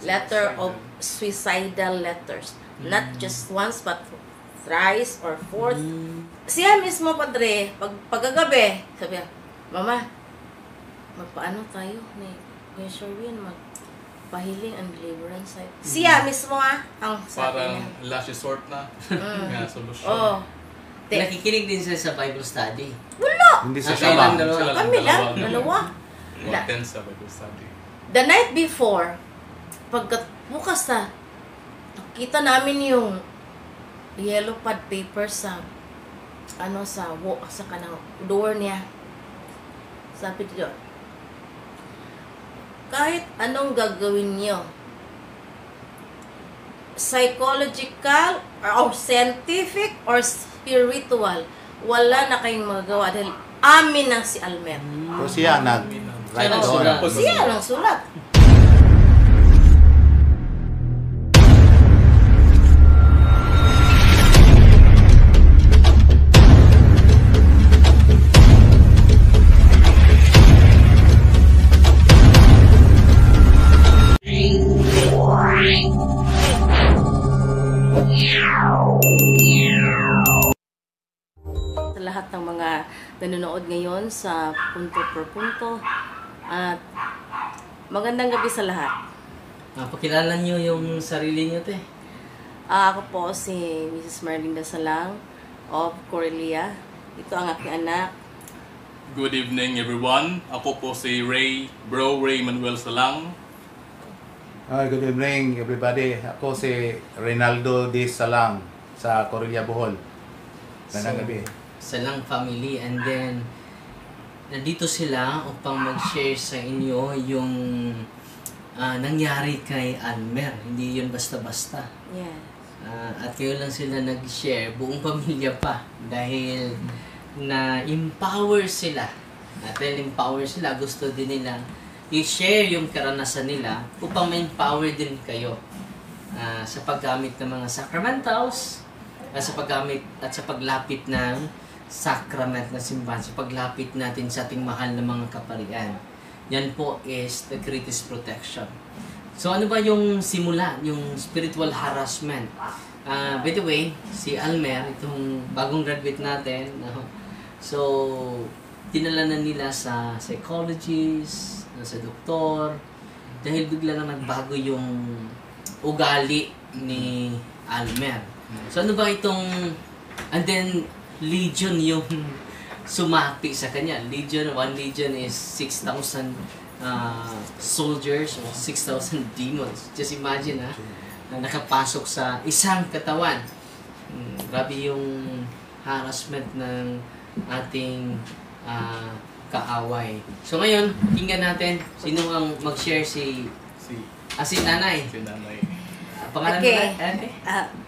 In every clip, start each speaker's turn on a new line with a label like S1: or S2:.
S1: letter of suicidal letters. Not just once, but thrice or fourth. Siya mismo, Padre, pagkagabi, sabi niya, Mama, magpaano tayo ni Kuya Sherwin, magpahiling and deliverance site. Siya mismo ang sabi
S2: parang
S1: niya.
S2: last resort na. Nga, solusyon.
S1: Oh.
S3: Nakikinig din siya sa Bible study.
S1: Wala!
S4: Hindi sa
S3: Kailan
S4: Shabang.
S3: dalawa?
S1: Kami lang, dalawa.
S2: More tense sa Bible study.
S1: The night before, pagbukas na, nakita namin yung yellow pad paper sa sa kanang door niya. Sabi dito, kahit anong gagawin niyo, psychological or scientific or spiritual, wala na kayong magagawa dahil amin na si Almer.
S4: So siya nag-write
S3: Siya
S4: doon.
S3: nagsulat.
S1: Siya lang sulat. Sa lahat ng mga nanonood ngayon sa Punto per Punto, at magandang gabi sa lahat.
S3: Pakilala niyo yung sarili niyo, te.
S1: Ako po si Mrs. Marlinda Salang of Corelia. Ito ang aking anak.
S2: Good evening everyone. Ako po si Bro Ray Manuel Salang.
S4: Hi, good evening everybody. Ako si Reynaldo D. Salang sa Corelia, Bohol. Magandang gabi.
S3: Salang family, and then nandito sila upang mag-share sa inyo yung nangyari kay Almer. Hindi yun basta-basta.
S1: Yes.
S3: At kayo lang sila nag-share, buong pamilya pa, dahil na-empower sila. At dahil empower sila, gusto din nila i-share yung karanasan nila upang ma-empower din kayo sa paggamit ng mga sacramentals, sa paggamit at sa paglapit ng sacrament na simbahan, sa paglapit natin sa ating mahal na mga kaparian. Yan po is the greatest protection. So ano ba yung simula, yung spiritual harassment? By the way, si Almer, itong bagong graduate natin, so dinala na nila sa psychologist, sa doktor, dahil bigla na nagbago yung ugali ni Almer. So ano ba itong, and then legion yung sumapi sa kanya. One legion is 6,000 soldiers or 6,000 demons. Just imagine na nakapasok sa isang katawan. Grabe yung harassment ng ating kaaway. So ngayon, tingnan natin sino ang mag-share si nanay.
S2: Si nanay.
S3: Pangalan
S1: Okay.
S3: mo ate?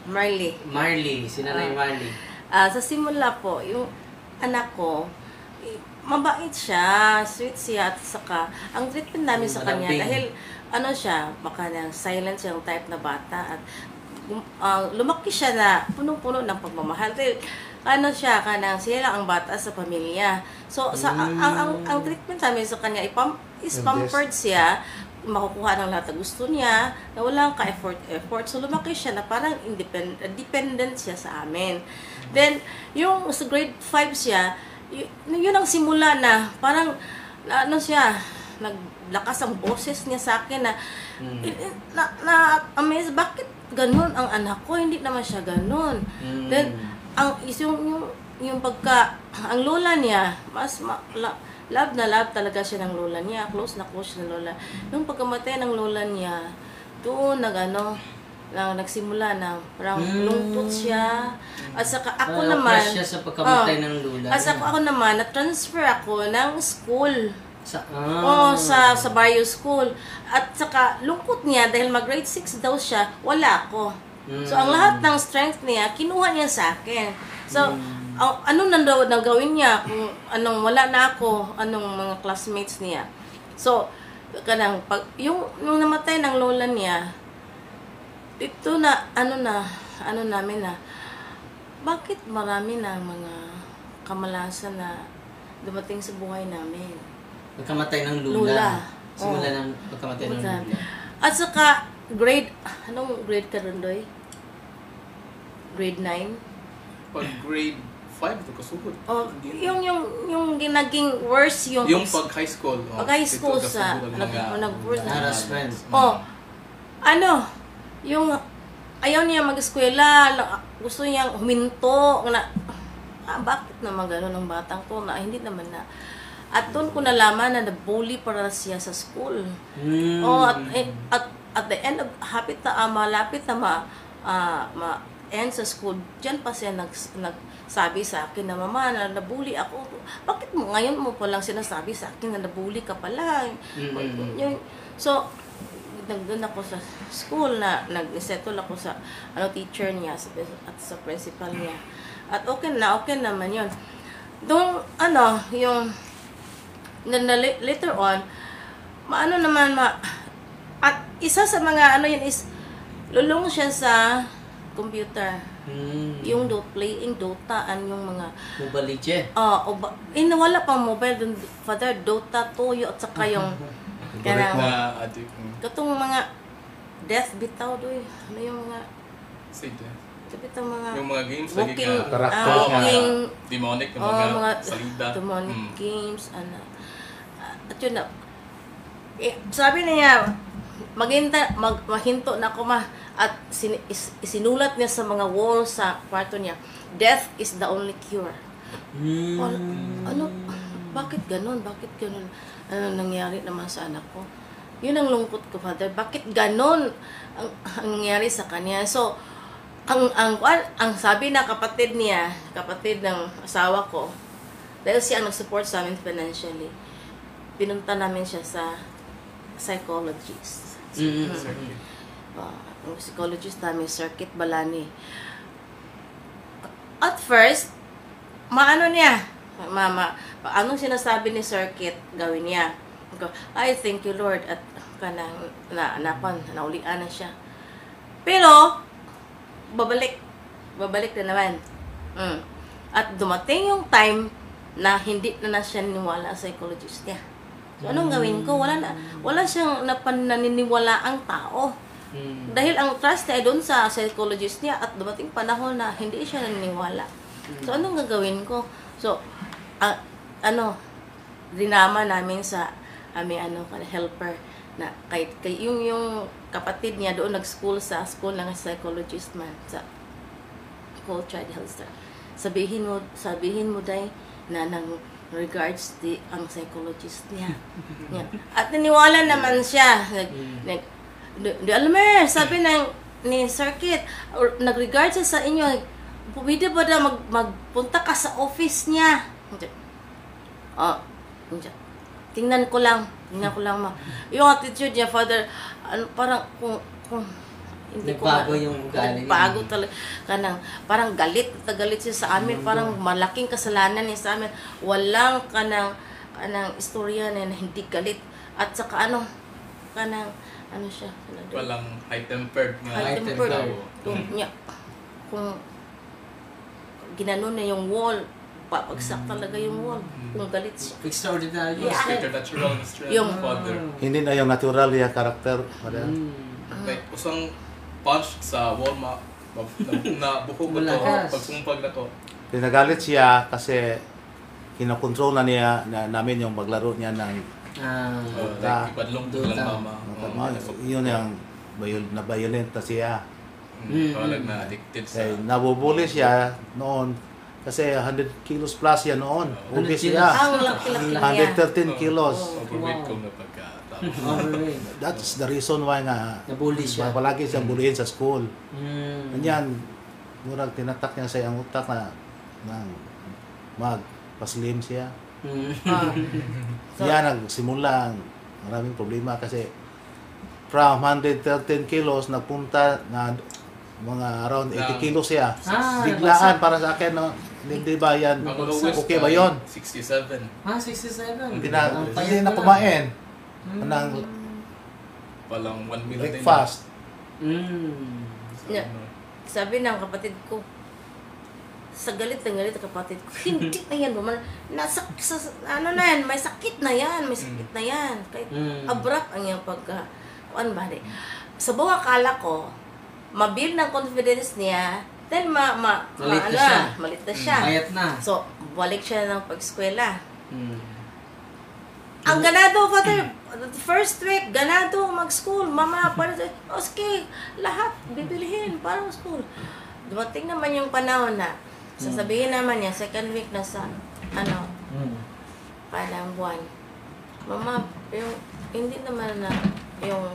S1: Marley.
S3: Marley, si nanay Marley.
S1: Sa simula po, yung anak ko, mabait siya, sweet siya, at saka, ang treatment namin sa kanya,
S3: Malambing.
S1: dahil, siya, baka nang silent siyang type na bata, at lumaki siya na punong-puno ng pagmamahal. Dahil, siya, siya lang ang bata sa pamilya. So, ang treatment namin sa kanya, is pampered siya, makukuha ng lahat na gusto niya, na walang ka-effort. So, lumaki siya na parang dependent siya sa amin. Then, yung sa grade 5 siya, yun ang simula na, parang, siya, naglakas ang boses niya sa akin na-amaze, bakit ganun ang anak ko? Hindi naman siya ganun. Then, yung ang lola niya, love na love talaga siya ng lola niya. Close na close siya ng lola. Nung pagkamatay ng lola niya, doon nagsimula na parang lungkot siya. At saka ako naman,
S3: siya sa pagkamatay ng lola.
S1: at saka ako naman, na-transfer ako ng school.
S3: Sa
S1: Sa Barrio School. At saka lungkot niya dahil mag-grade 6 daw siya, wala ako. So ang lahat ng strength niya, kinuha niya sa akin. So, anong nagawin niya kung anong wala na ako, anong mga classmates niya. So, yung namatay ng lola niya, ito namin na, bakit marami na mga kamalasan na dumating sa buhay namin?
S3: pagkamatay ng lola. Simula ng pagkamatay ng lola.
S1: At saka, anong grade ka ron, Doy? Grade 9?
S2: Pag grade 5 ito kasugod.
S1: Oh, yung naging worse yung
S2: Pag high school.
S1: pag high school
S2: dito
S1: sa
S2: kasugod ang mga-
S1: nag-worse
S3: Harassment.
S1: Oh, yung ayaw niya mag-eskwela, gusto niyang huminto na bakit naman gano'n ang batang to na hindi naman na. At doon ko nalaman na na-bully para siya sa school. Oh, at the end of malapit na end sa school, diyan pa siya nagsabi sa akin na mama na nabully ako. Bakit mo ngayon mo pa lang sinasabi sa akin na nabully ka pala? So nagdoon ako sa school na nag-settle ako sa teacher niya at sa principal niya. At okay naman 'yon. Doon yung later on at isa sa mga is lulong siya sa computer. Yung playing Dota yung mga
S3: Mobile Legends.
S1: wala pang mobile dun, Father, Dota, Toyo at saka yung kanang
S2: Na adik.
S1: katong mga death bitaw doy. Ano yung mga
S2: Say that.
S1: bitaw mga
S2: Yung mga games lagi
S1: walking
S2: ka.
S4: Karakter
S1: walking
S2: Demonic na
S1: mga
S2: mga salida.
S1: demonic games at yun na sabi niya mahinto na ako at isinulat niya sa mga walls sa kwarto niya, death is the only cure. Bakit ganon? Ano nangyari naman sa anak ko? Yun ang lungkot ko, Father. Bakit ganon ang nangyari sa kanya? So ang sabi na kapatid ng asawa ko, dahil siya ang nag-support sa amin financially, pinunta namin siya sa psychologist. Ang psychologist namin, Circuit Balani. At first, anong sinasabi ni Circuit gawin niya? I thank you Lord at naulian na siya. Pero babalik na naman. At dumating yung time na hindi na siya niniwala sa psychologist niya. So anong gawin ko? Wala siyang naniniwala ang tao. Dahil ang trust niya ay doon sa psychologist niya at dumating panahon na hindi siya naniniwala. So anong gagawin ko? So dinama namin sa helper na kay yung kapatid niya doon nag-school sa school ng psychologist man sa Coltrane Health. Sabihin mo dai na nang regards ang psychologist niya. At naniwala naman siya. Almer, sabi ni Circuit, nag-regard siya sa inyo, pwede ba na magpunta ka sa office niya? Tingnan ko lang ma. Yung attitude niya, Father, parang kung hindi ko
S3: bago yung ugali.
S1: Bago talaga. Parang galit siya sa amin. Parang malaking kasalanan niya sa amin. Walang kanang istorya na hindi galit. At saka siya.
S2: Walang high-tempered nga.
S1: High-tempered.
S3: High-tempered.
S1: Kung ginanon na yung wall, papagsak talaga yung wall. Kung galit siya.
S3: Extraordinary.
S2: Supernatural strength
S1: Yung
S2: Father.
S4: Hindi na yung natural yung karakter.
S2: Like, usang punch sa wall nabuhog na to,
S3: Malakas.
S2: pagsumpag na to.
S4: Pinagalit siya kasi kinokontrol na niya namin yung maglaro niya ng
S2: Like, ipadlong ko
S3: Dota.
S2: lang mama.
S4: yun yung na-violent na siya.
S2: Parang na-addicted sa...
S4: Nabubuli siya noon kasi 100 kilos plus yan noon.
S3: 100
S4: Obese
S3: kilos.
S4: siya.
S1: Ang laki-laki niya.
S4: 113 kilos.
S2: Overweight ko na pagkatapos.
S3: Overweight.
S4: That's the reason why nga
S3: Nabully siya.
S4: palagi siyang bulihin sa school. Ganyan, murag tinatak niya sa iyang utak na magpaslim siya.
S1: So,
S4: Yan nagsimula ang maraming problema kasi from 113 kilos nagpunta na mga around 80 kilos siya. Biglaan para sa akin, no? Hindi ba yan?
S2: Ang lowest
S4: Okay ba yun?
S2: 67.
S3: 67.
S4: Hindi na kumain. Anang
S2: Palang 1 meal din.
S4: breakfast.
S1: Yeah. Sabi ng kapatid ko, sa galit ang kapatid ko, hindi na yan, may sakit na yan. Kahit abrak ang iyang kuan ba di. Sa buong akala ko, mabuild ng confidence niya, then
S3: Malit na siya.
S1: malit na siya.
S3: Mayat na.
S1: So, balik siya ng pag-eskwela.
S3: Mm.
S1: Ang ganado, Father, the first week, ganado mag-school. Mama, para okay, lahat, bibilihin para mag-school. Dumating naman yung panahon na, sasabihin naman niya, second week na sa, parang buwan. Mama, hindi naman na, yung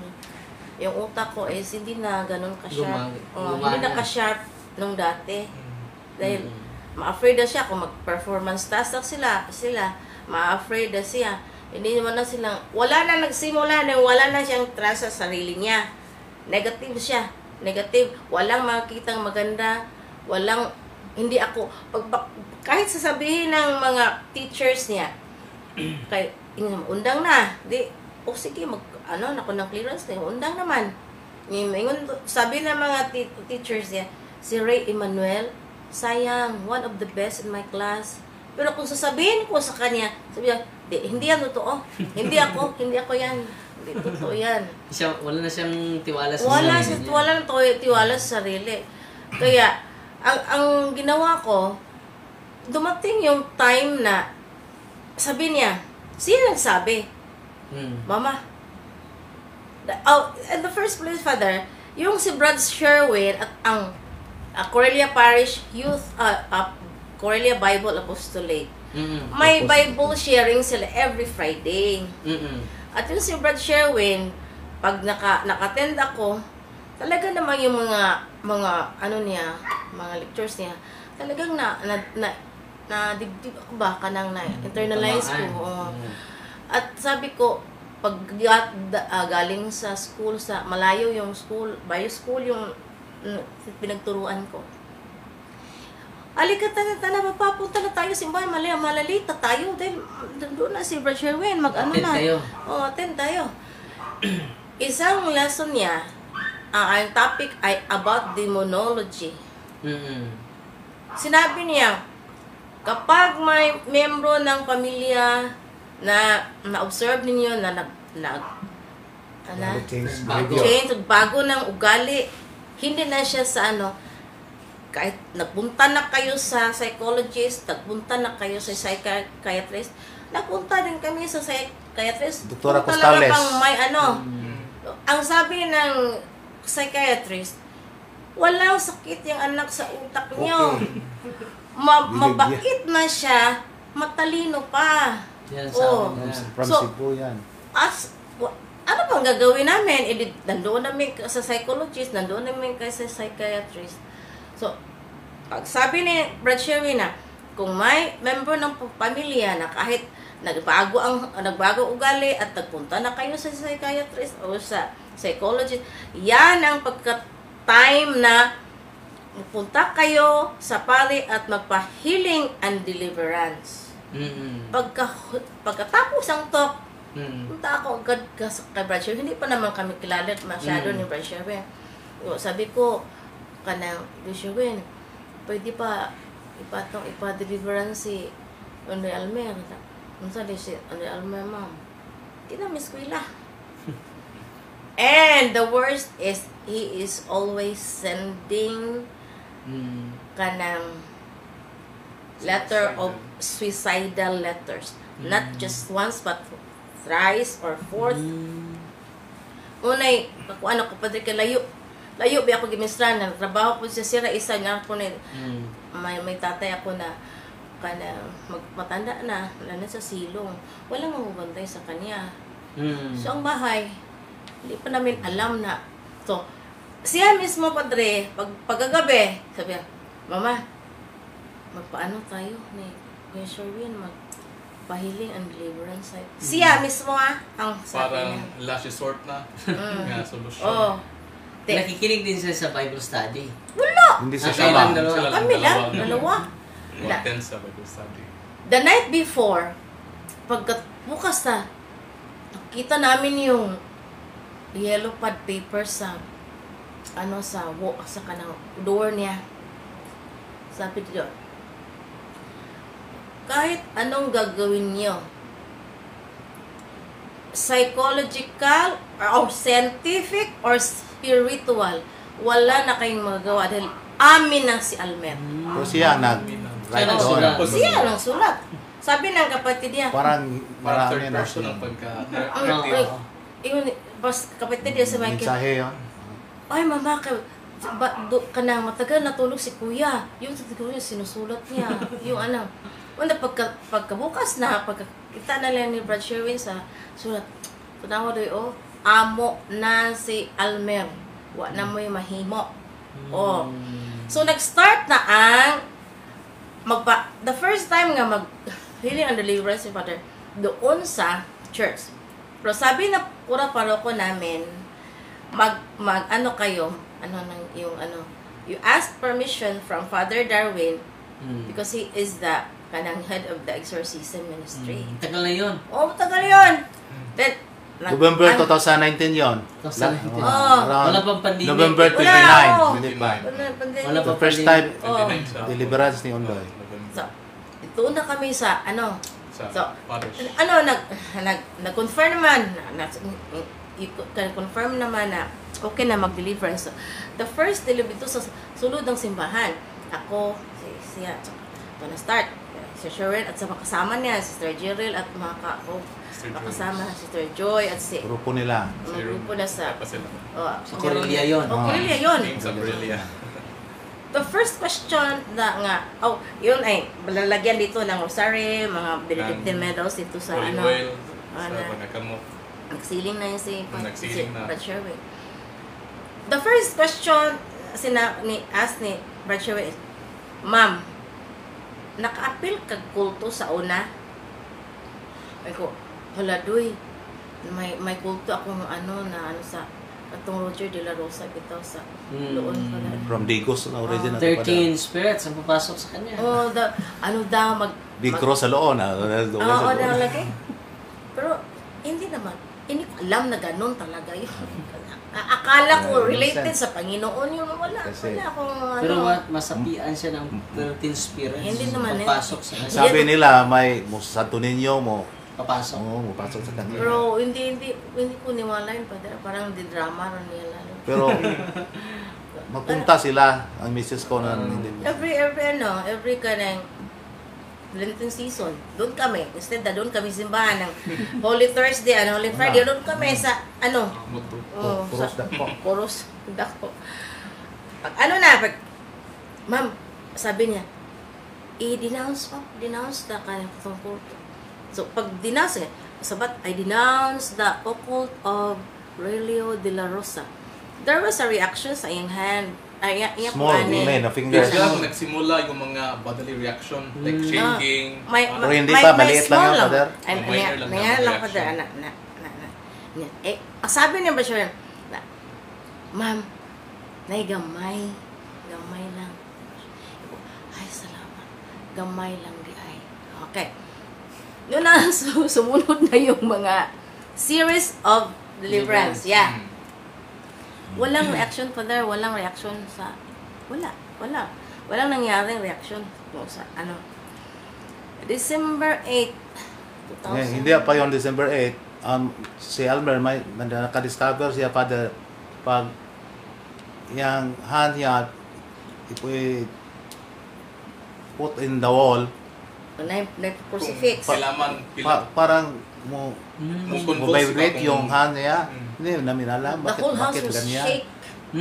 S1: utak ko is hindi na ganun ka-sharp. Hindi na ka-sharp nung dati. Dahil, ma-afraid na siya kung mag-performance task sila, ma-afraid na siya. Hindi naman na silang, wala na nagsimula na wala na siyang trust sa sarili niya. Negative siya. Negative. Walang makikitang maganda. Walang, hindi ako, kahit sasabihin ng mga teachers niya, undang na, sige, ako ng clearance na, undang naman. Sabi ng mga teachers niya, si Ray Emanuel, sayang, one of the best in my class. Pero kung sasabihin ko sa kanya, sabi niya, hindi yan totoo. Hindi ako yan. Hindi totoo yan.
S3: Wala na siyang tiwala sa
S1: Wala
S3: sarili niya.
S1: wala na tiwala sa sarili. Kaya, ang ginawa ko, dumating yung time na, sabi niya, sino nagsabi? Mama. In the first place, Father, yung si Brad Sherwin at ang Corelia Parish Youth, Corelia Bible Apostolate, may Bible sharing sila every Friday. At yung si Brad Sherwin, pag naka-attend ako, talaga naman yung mga mga lectures niya, talagang na dibdib ako ba kanang internalize ko. At sabi ko, pag galing sa school, sa malayo yung school, bio school yung pinagturuan ko. Alika na mapapunta na tayo simbahan, malalita tayo dahil doon na si Brad Sherwin
S3: Attend tayo.
S1: Attend tayo. Isang lesson niya, ang topic ay about demonology. Sinabi niya, kapag may membro ng pamilya na na-observe ninyo na bago ng ugali, hindi na siya sa kahit nagpunta na kayo sa psychologist, nagpunta na kayo sa psychiatrist, nagpunta din kami sa psychiatrist.
S4: Doktora Costales.
S1: May ang sabi ng psychiatrist, walang sakit yung anak sa utak niyo. Mabait na siya, matalino pa.
S3: Yan,
S4: From Cebu yan.
S1: Ano bang gagawin namin? Nandoon namin sa psychologist, nandoon namin sa psychiatrist. So, pag sabi ni Brad Sherwin na, kung may member ng pamilya na kahit nagbago ugali at nagpunta na kayo sa psychiatrist o sa psychologist, yan ang pagka-time na pupunta kayo sa pari at magpa-healing and deliverance. Pagkatapos ang talk, punta ako agad kay Brad Sherwin. Hindi pa naman kami kilala masyado ni Brad Sherwin. Sabi ko, kanang Brad Sherwin, pwede pa ipa-deliverance si Andre Almer. Ang sabi si Andre Almer, ma'am, hindi na miskwila. And the worst is, he is always sending kanang letter of suicidal letters. Not just once, but thrice or fourth. Unay, ano ko, padre ka layo ba ako gimisran, trabaho ko sa sira, isa nga ako na, may tatay ako na, matanda na, wala na sa silong. Walang mamubantay sa kanya. So, ang bahay, hindi pa namin alam na. So, siya mismo, padre, pagkagabi, sabi niya, Mama, magpaano tayo ni Kuya Sherwin, magpahiling and deliverance site. Siya mismo ang sabi
S2: Parang
S1: niya.
S2: last resort na. Nga, solusyon.
S1: Oh.
S3: Nakikinig din siya sa Bible study.
S1: Wala!
S4: Hindi sa
S3: Kailan
S4: Sabang.
S3: dalawa?
S1: Kami lang, dalawa.
S2: Mag-attend sa Bible study.
S1: The night before, pagbukas na, nakita namin yung yellow pad paper sa sa kanang door niya. Sabi niyo, kahit anong gagawin niyo, psychological or scientific or spiritual, wala na kayong magagawa dahil amin na si Almer.
S4: So siya nag-write
S3: Siya
S4: doon.
S3: nagsulat.
S1: Siya lang sulat. Sabi ng kapatid niya,
S4: Parang
S2: Parang
S4: marami
S2: third
S4: na
S2: person ang
S4: siya.
S1: yun, bas kapatid niya sa Michael,
S4: Mensahe yun.
S1: ay mama, kanang matagal natulog si kuya. Yung siguro yung sinusulat niya. Yung ano. Una, pagkabukas na, pagkakita na lang ni Brad Sherwin sa sulat, tanawa doon, amo na si Almer. Wa na mo yung mahimo. Oh. So, nag-start na ang the first time nga healing and deliverance si Father doon sa church. Pero sabi na pura paroko namin, ano kayo, you ask permission from Father Darwin because he is the kanang head of the exorcism ministry.
S3: Tagal na yun.
S1: Oh, tagal yun. Then,
S4: November 2019 yun.
S3: 2019.
S1: Oh.
S3: Wala pang pandemic.
S4: November 29.
S1: Wala,
S4: 25.
S3: Wala
S4: The
S3: pa
S4: first
S3: pandemic.
S4: time, deliverance ni Ondoy.
S1: So, ito na kami sa, so,
S2: Fathers.
S1: nag-confirm naman, confirm naman na okay na mag-deliverance. So, the first deliverance sa sulod ng simbahan. Ako, siya, ito na start. Si Sharon at sa makasama niya, Sister Jeril at makasama Sister Joy at si
S4: Grupo nila.
S1: mga grupo na sa
S3: Sa Corelia yun.
S1: Corelia yun.
S2: Sa Aurelia.
S1: The first question yun ay lalagyan dito ng rosary, mga benedictine medals dito sa
S2: Holy oil. Sa
S1: na-
S2: mga kamot.
S1: nagsiling na yun si
S2: Nagsiling na.
S1: Brad Sherwin. The first question ask ni Brad Sherwin is, Ma'am, naka-appeal kag kulto sa una? Ay ko, hala doy, may kulto akong sa atong Roger de la Rosa bitaw sa doon pala.
S4: From Digos na original.
S3: 13 spirits ang papasok sa kanya.
S1: Oh, daw
S4: Big cross sa loon.
S1: Oo, daw lagi. Pero hindi naman. Hindi ko alam na ganun talaga yun. Akala ko related sa Panginoon yun. Wala akong
S3: Pero masapian siya ng 13 spirits.
S1: Hindi naman
S3: papasok sa kanya.
S4: Sabi nila, may Santo Niño mo.
S3: Papasok.
S4: Oo, pasok sa kanila.
S1: Pero hindi ko niwala yun. Parang di drama rin nila.
S4: Pero magpunta sila, ang misis ko na hindi.
S1: Every kanang Lenten season, doon kami. Instead na doon kami simbahan ng Holy Thursday, Holy Friday, doon kami sa
S2: Moto.
S4: Puros dako.
S1: Puros dako. Pag Ma'am, sabi niya, i-denounce the kanyang kulto. So, pag denounce sabat, I denounce the occult of Aurelio de la Rosa. There was a reaction sa iyang hand.
S4: Small, may na fingers.
S2: Biglang nagsimula yung mga bodily reaction, like shaking.
S4: Pero hindi pa, maliit lang yun, Father.
S2: Minor lang
S1: Ngayon
S2: ang
S1: lang, Father. Sabi niya ba siya, Ma'am, gamay lang. Ay, salamat. Gamay lang di ay. Okay. Yun na, sumunod na yung mga series of deliverance. Yeah. Walang reaction, Father. Walang reaction sa... Wala. Walang nangyaring reaction sa December 8, 2000.
S4: Hindi pa yon December 8. Si Almer, may nakadiscover siya, Father, pag yung hand niya, put in the wall,
S1: Crucifix.
S2: Kailangan
S4: parang mo vibrate yung hand niya. Hindi namin alam
S1: The whole house
S4: bakit
S1: was
S4: ganyan.
S1: shake.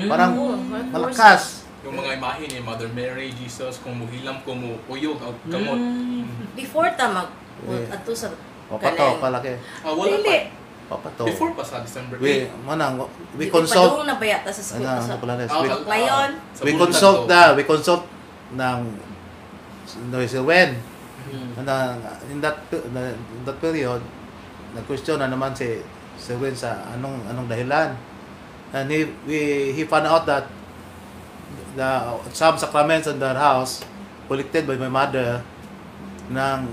S4: Parang
S1: Oh,
S4: malakas.
S2: yung mga imahe ni Mother Mary, Jesus, kung muhilam ko mo uyog o kamot.
S1: Before ato sa
S4: Papato, palaki.
S2: Wala
S1: Dili.
S2: pa.
S4: Papato.
S2: Before pa sa December 8.
S4: We consult.
S1: Padung na ba yata sa school
S4: Ano,
S1: sa
S4: pala
S1: Layon.
S4: we consult ng si Wen. In that period, nag-question na naman si Wen sa anong dahilan. And he found out that some sacraments in their house collected by my mother nang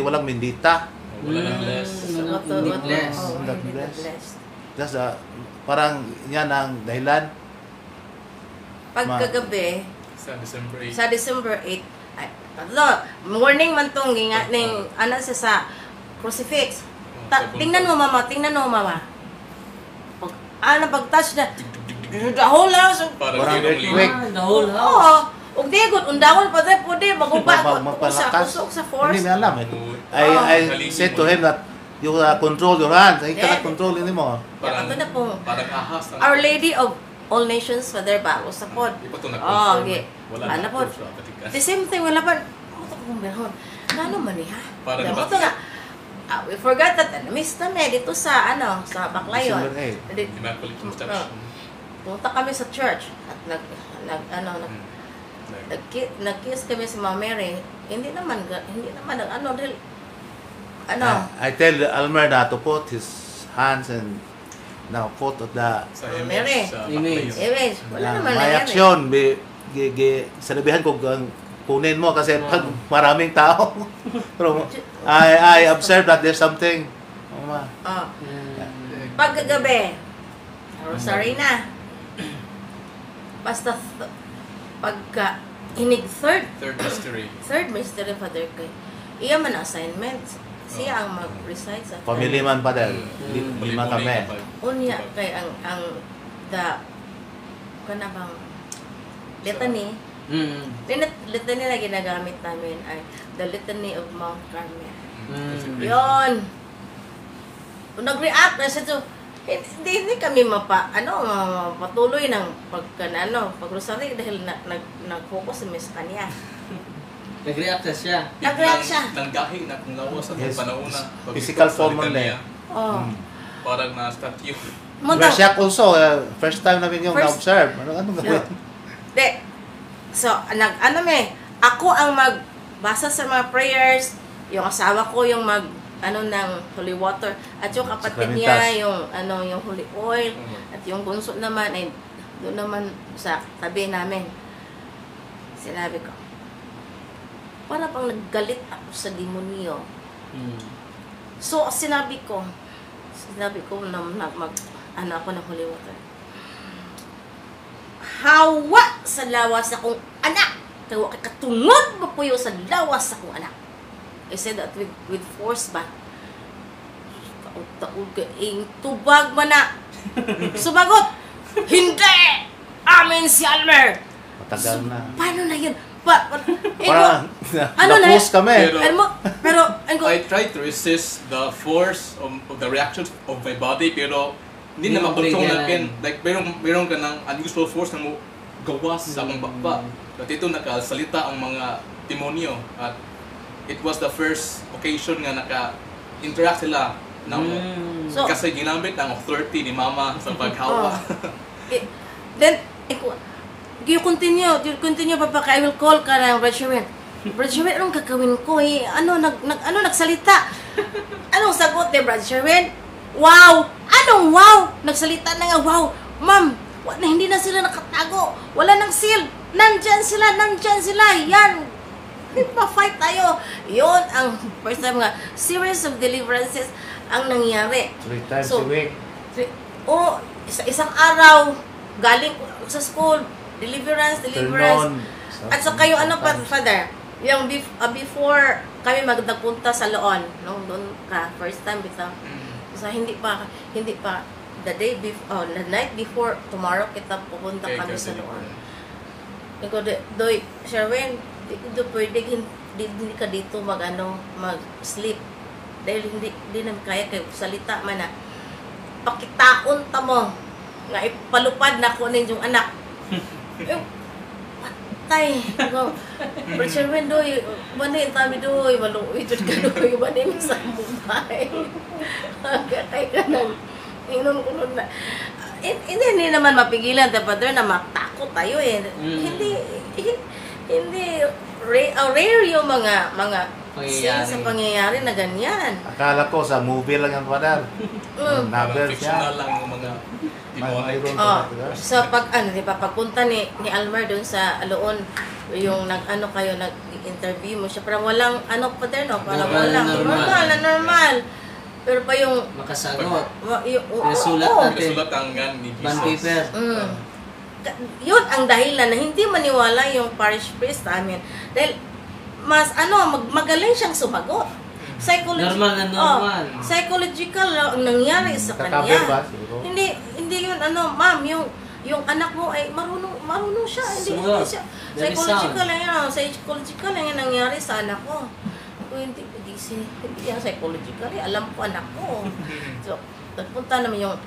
S4: walang mendita.
S2: Wala nang less.
S3: Hindi
S1: blessed.
S4: Just parang yan ang dahilan.
S1: Pagkagabi,
S2: Sa December 8.
S1: sa December 8, morning man tong ning siya sa crucifix. Tingnan mo mama. Pag pag-touch na, the whole house,
S2: Parang
S4: Parang
S2: yun ang
S4: earthquake.
S2: link.
S3: The whole house.
S1: oo, ug di gud undawon pa tayo pwede maguba sa
S4: Mapalakas.
S1: kusog sa
S4: Hindi
S1: force.
S4: na alam eh.
S1: Oh.
S4: I said to him that you control your hands. Ay ka control ini mo.
S2: Parang,
S1: Ato na po.
S2: parang ahas.
S1: Our Lady of All Nations, Father Bago sa pod.
S2: Di pa ito
S1: Oh,
S2: nag-confirm.
S1: okay.
S2: Wala
S1: Ano
S2: na
S1: po?
S2: sa Vatican.
S1: The same thing, wala pa. Ano ito kung meron? Ano man ha?
S2: Parang
S1: Damo
S2: naman-
S1: to nga. We forgot that, miss kami dito sa, sa Baclayon.
S4: December 8.
S1: Di-
S2: Immaculate Conception.
S1: Punta kami sa church at
S2: Like,
S1: nag-kiss kami si Mama Mary. Hindi naman dahil
S4: I tell Almer na to put his hands and now put of the
S2: sa
S1: Mary.
S2: image. Sa
S3: Image.
S2: Baclayon.
S1: image. Wala naman
S4: may
S1: nangyari.
S4: action. Sanabihan ko kunin mo kasi pag maraming tao. Pero I observe that there's something. Ma.
S1: Oh. Pagkagabi, rosary na. Basta pagka hinig third mystery Father kay iya man ang assignment. Siya ang mag-recite sa
S4: Family man pa din. Lima kami.
S1: unya kay ang the kana bang litany. Litany na ginagamit namin ay the Litany of Mount Carmel. Yon. Kung nag-react na siya to, hindi kami mapatuloy ng pag-rosary dahil nag-focus sa kanya.
S3: Nag-react na siya.
S1: Nag-react siya.
S2: Nanggahi na kung lawas sa
S4: Yes.
S2: panauna.
S4: Physical form mo na.
S1: Oh.
S2: Parang na statue.
S1: Muntang,
S4: Siya also, first time namin yung
S1: First-
S4: na-observe. Ano gawin?
S1: de, so, ako ang magbasa sa mga prayers, yung asawa ko yung ng holy water, at yung kapatid niya
S4: Sacramentas.
S1: yung holy oil, at yung bunso naman ay doon naman sa tabi namin. Sinabi ko, para pang naggalit ako sa demonyo. So, sinabi ko na ako ng holy water. Hawa sa lawas akong anak. Tawa kay katungod mo po yung sa lawas akong anak. I said that with force ba? Taog ka tubag man na. Sumagot, hindi! Amin si Almer!
S4: Matagal na.
S1: Paano na yun?
S4: Parang
S1: ano na
S4: na-post kami.
S1: Pero,
S2: I tried to resist the force of the reactions of my body pero hindi na makontrol natin. Like, meron ka ng unusual force na mo gawas sa akong bakba. At ito nakasalita ang mga demonyo. At it was the first occasion nga naka-interact sila.
S1: So,
S2: Kasi ginamit ang authority ni Mama sa paghawa.
S1: then, you continue Papa, I will call ka ng Brother Sherwin. Brother Sherwin, anong gagawin ko? Nagsalita? Anong sagot ni Brother Sherwin? Wow! Anong wow? Nagsalita na nga, wow! Ma'am, hindi na sila nakatago. Wala nang seal. Nandyan sila. Yan. Pa-fight tayo. Yun ang first time nga. Series of deliverances ang nangyari.
S4: 3 times
S1: So,
S4: a week.
S1: isang araw, galing sa school, deliverance.
S4: Turn-on.
S1: At saka yung Father, yung before kami nagpunta sa Loon, nung doon ka, first time bitaw. So, hindi pa, the night before, tomorrow kita pupunta kami sa Loon. Ikaw, doy, Sherwin, hindi ka dito mag-sleep. Dahil hindi naman kaya kayo salita man na pakitaon ta mo nga ipalupad na ko yung anak. Patay. Pero Sherwin, doy, manin kami doy, maluwi jud ka doy, manin sa Mumbai. Gatay ka nang inon na. Hindi naman mapigilan Father na matakot tayo eh. Hindi rare yung mga
S3: Pangyayari.
S1: sa pangyayari na ganyan.
S4: Akala ko sa movie lang yan, Padar. Novel
S2: Fictional
S4: siya.
S2: lang yung mga demonic.
S4: Mayroon
S1: Oh,
S4: talaga.
S1: sa pagpunta ni Almer doon sa Aloon, yung nag-interview mo siya, parang walang Father, no? Parang walang normal. Pero pa yung
S3: Makasagot.
S1: Nasulat
S2: Nasulat ang gan ni
S3: Bond
S2: Jesus.
S3: paper.
S1: Yun ang dahilan na hindi maniwala yung parish priest namin. Dahil mas magaling siyang sumagot.
S3: Normal na normal.
S1: Psychological ang nangyari sa
S4: Kakabe ba?
S1: kanya.
S4: Siguro.
S1: Hindi yun ano, ma'am, yung anak mo ay marunong siya. Hindi siya.
S3: Very
S1: Psychological lang yan. Psychological lang yan nangyari sa anak ko. Ako hindi yan psychological. Alam ko anak ko. So, nagpunta naman yung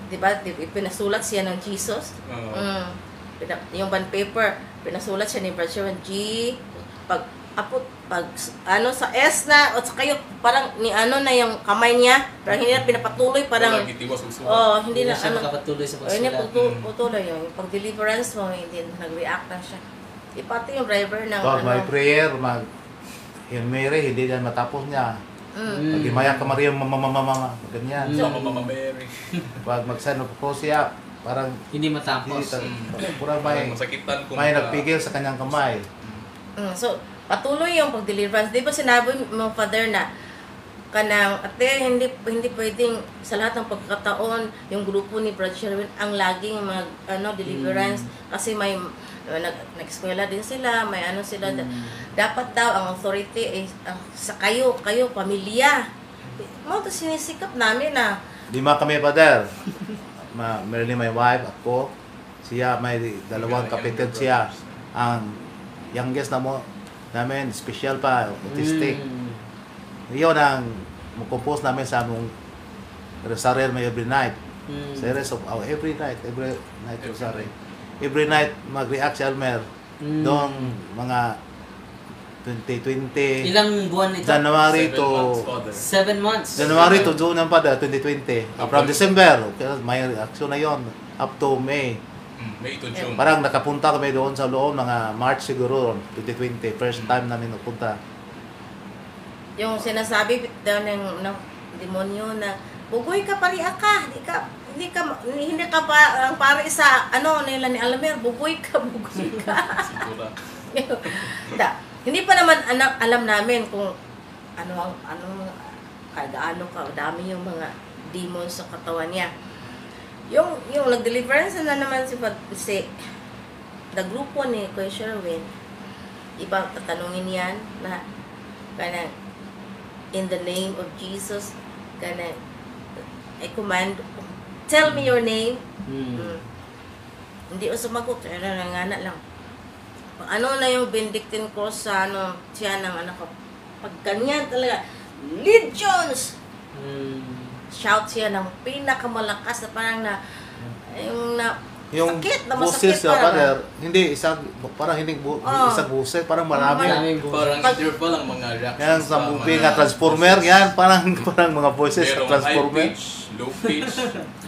S1: di ba, pinasulat siya ng Jesus. Yung bond paper, pinasulat siya ni Brother G. Pag ano sa S na o sa kayo parang ni ano na yung kamay niya pero hindi na pinapatuloy parang hindi na
S3: siya
S1: ano
S3: makapatuloy sa
S1: hindi
S3: pagsulat.
S1: patuloy yung pag deliverance mo hindi nag-react na siya pati yung driver ng
S4: may prayer Hail Mary hindi yan matapos niya pag-imaya ka Maria mama ganyan
S2: Mama Mary
S4: pag mag-sign of cross siya parang
S3: hindi matapos
S4: parang
S2: masakitan kung
S4: may nagpigil sa kanyang kamay
S1: so patuloy yung pag-deliverance. Di ba sinabi mo, Father, na kanang, ate, hindi pwedeng sa lahat ng pagkataon, yung grupo ni Brother Sherwin ang laging deliverance. Kasi may, nag-eskwela din sila, may ano sila. Dapat daw, ang authority, sa kayo, pamilya. Mo, ito sinisikap namin na.
S4: 5 kami, Father. Merely my wife, ako. Siya, may 2 kapatid siya. Ang youngest namin, special pa, autistic. Yun ang compose namin sa among Rosarel may every night. Series of every night Rosarel. Every night mag-react si Almer. Doon mga 2020.
S3: Ilang buwan ito?
S4: January to
S3: 7 months.
S4: January to June ang pada 2020. From December, may reaction na yon up to May.
S2: May to June.
S4: Parang nakapunta kami doon sa loob mga March siguro 2020. First time namin napunta.
S1: Yung sinasabi daw ng demonyo na bugoy ka pariya ka, hindi ka pa ang pare sa nila ni Almer, bugoy ka.
S2: Siguro.
S1: Hindi pa naman alam namin kung gaano ka dami yung mga demons sa katawan niya. Yung nag-deliverance na naman si the grupo ni Kuya Sherwin, iba tatanungin yan na kana in the name of Jesus, kana I command, tell me your name. Hindi o sumagot, nangana lang. Ano na yung Benedictine cross sa siya ng anak ko. Pag ganyan talaga, legions! Shout siya ng pinakamalakas na parang
S4: yung
S1: sakit na
S4: boses
S1: masakit
S4: parang hindi isang boses parang marami
S2: parang interval ang mga reactions
S4: yan sa movie nga Transformer yan parang mga voices sa Transformer
S2: low pitch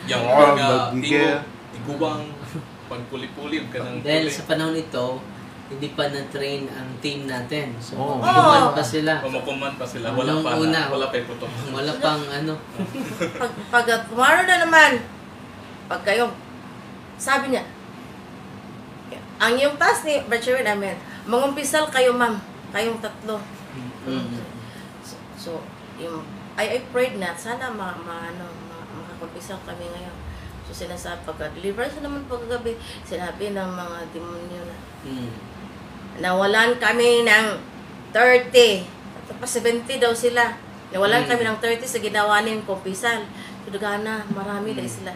S2: yung mga tiguang pagpuli-puli
S3: dahil sa panahon ito hindi pa na-train ang team natin. So,
S1: kuman
S3: pa sila.
S2: Kumakuman pa sila. Wala pa ito.
S3: Wala pang
S1: pag tomorrow na naman, pag kayo, sabi niya, ang yung task ni Brother namin, mangumpisal kayo ma'am, kayong 3. So, I prayed na, sana makakumpisal kami ngayon. So, sinasabi, pagka-deliverance naman pagkagabi, sinabi ng mga demonyo na, nawalan kami ng 30. Tapos 70 daw sila. Nawalan kami ng 30 sa ginawa ng kumpisal. Tudugana, marami dahil sila.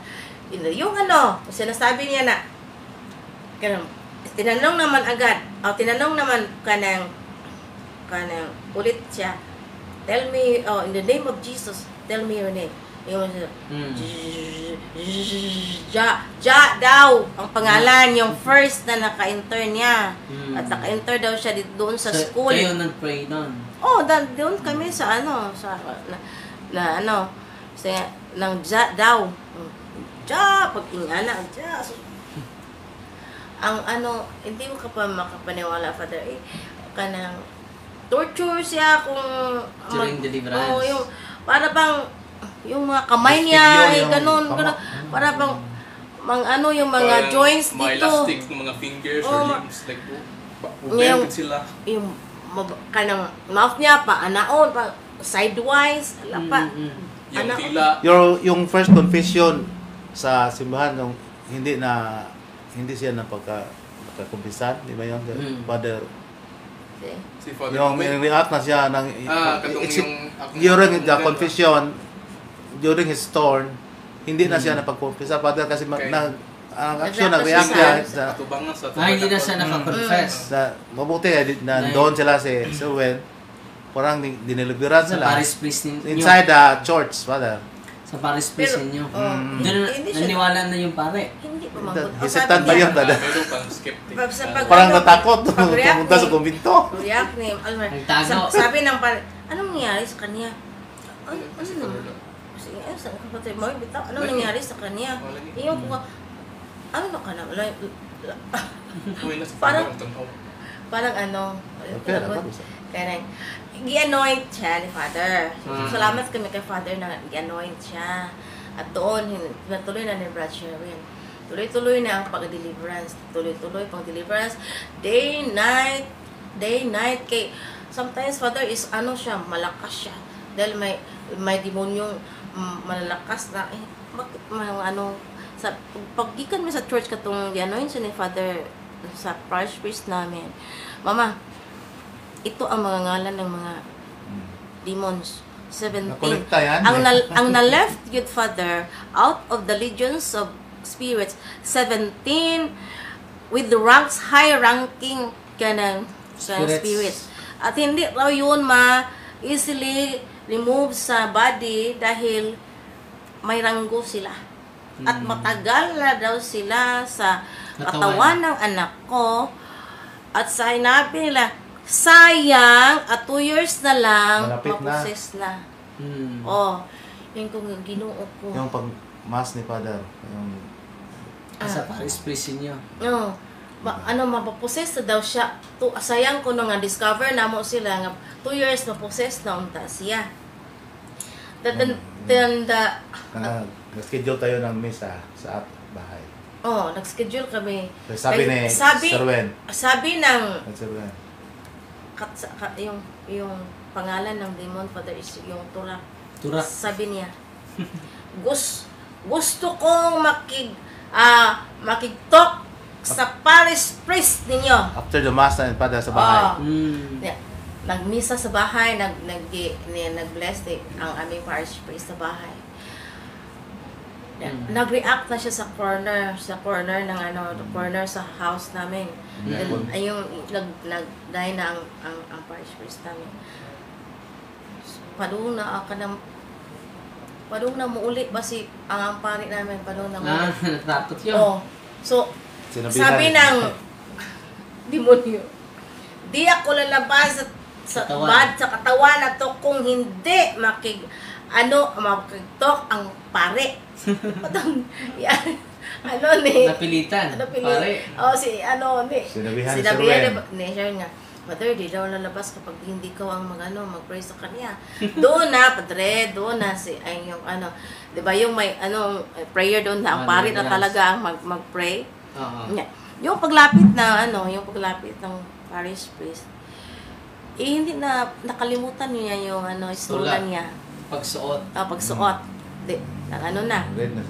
S1: Yung sinasabi niya na, tinanong naman agad, tinanong naman kanang ulit siya, tell me, in the name of Jesus, tell me your name. Yung Ja daw ang pangalan, yung first na naka-enter niya. At naka-enter daw siya doon sa school.
S3: Kayo nag-pray doon?
S1: Doon kami sa ng Ja daw. Ja, pag ingana, Ja. Ang hindi mo ka pa makapaniwala, Father, kanang torture siya kung
S3: during deliverance.
S1: yung para bang yung mga kamay niya ganun para bang yung mga joints
S2: mga
S1: dito
S2: elastic ng mga fingers or limbs like bended sila
S1: yung kanang mouth niya pa sidewise
S2: yung tila
S4: yung first confession sa simbahan hindi siya pagkakumpisan, di ba yun? Father
S2: si Father
S4: yung react na siya
S2: katong
S4: during the confession, during his turn, hindi na siya napag-confess sa Father kasi
S2: Okay.
S4: ang action,
S1: Nag-react
S4: nag-react
S1: siya
S4: siya sa
S2: Katubangan sa
S3: Hindi na siya nakakonfess.
S4: mabuti na doon sila si Sir Wen, parang dineliberan
S3: Sa
S4: sila
S3: Paris priest ninyo.
S4: inside the church, Father.
S3: Sa Paris priest ninyo. Doon
S1: Hindi siya-
S3: naniwala na yung pare.
S1: Hindi pa mabuti.
S4: Hesitant ba yun, Father?
S2: Meron pang skeptic.
S4: Parang natakot
S1: pag-react
S4: pumunta sa
S1: ni-
S4: kumbinto.
S1: React ni Almer.
S3: Nagtago.
S1: Sabi ng pare, anong nangyari sa kanya? Ano naman? Sa kapatid mo, bitaw, anong nangyari sa kanya? Yung ko, ano na ka na? Parang- Parang ano,
S4: Okay,
S1: kaya gi-anoint siya ni Father.
S3: Ah.
S1: Salamat kami kay Father na gi-anoint siya. At doon, natuloy na ni Brad Sherwin. Tuloy-tuloy na ang pag-deliverance. Tuloy-tuloy pag-deliverance. Day, night. Kay, sometimes Father is ano siya, malakas siya. Dahil may demonyong malalakas na, paggikan mo sa church katong gi-anoint siya ni Father sa parish priest namin. Mama, ito ang mga ngalan ng mga demons. 17.
S4: Nakolekta yan.
S1: Ang na-left good Father, out of the legions of spirits, 17 with the ranks, high-ranking kanang spirits. At hindi raw yun easily remove sa body dahil may ranggo sila. At matagal na daw sila sa katawan ng anak ko. At sinabi nila, sayang, at 2 years na lang,
S4: Malapit na.
S1: maposes na. Oh, yun kung Ginoo ko.
S4: Yung pag-mass ni Father, yung
S3: Sa Paris priest ninyo.
S1: No. Mapaposes na daw siya. Sayang ko nung discover na mo sila nga 2 years maposes na unta siya.
S4: nag-schedule tayo ng misa sa bahay.
S1: Nag-schedule kami.
S4: Sabi ni Sir Wen.
S1: Sabi ng
S4: Sir Wen.
S1: yung pangalan ng demon Father is yung Tura.
S3: Tura.
S1: Sabi niya, gusto kong makig-talk sa parish priest ninyo.
S4: After the mass na Father sa bahay.
S1: Yeah. Nagmisa sa bahay, nag-bless ang aming parish priest sa bahay. Nag-react na siya sa corner ng corner sa house namin. Ay yung nag-die na ang parish priest namin. Padung na muuli ba si ang pari namin, padung na muuli.
S3: Natakot yun.
S1: So
S4: Sinabihan.
S1: sabi ng demonyo, di ako lalabas sa katawan na to kung hindi makig-talk ang pare.
S3: Napilitan. Pare.
S4: Sinabihan
S1: ni Sir nga, Mother, di daw lalabas kapag hindi ka ang mag-pray sa kanya. Doon na, Padre, doon na yung di ba yung may prayer doon na ang pare na talaga ang mag-pray. Yung paglapit ng parish priest, hindi na nakalimutan niya yung istorya niya.
S3: Pagsuot.
S1: Pagsuot.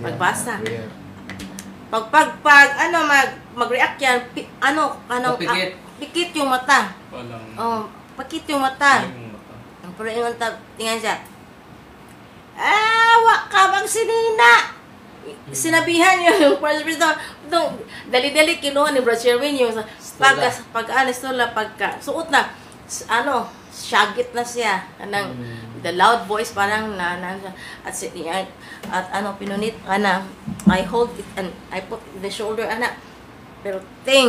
S1: Pagbasa.
S4: Prayer.
S1: Mag-react yan, pikit yung mata. Pakit yung mata. Pero yung tingnan siya, wak ka bang sinina? Sinabihan niya yung parish priest dali-dali kinuha ni Brother Sherwin yung suot na, syagit na siya the loud voice parang pinunit I hold it and I put it in the shoulder pero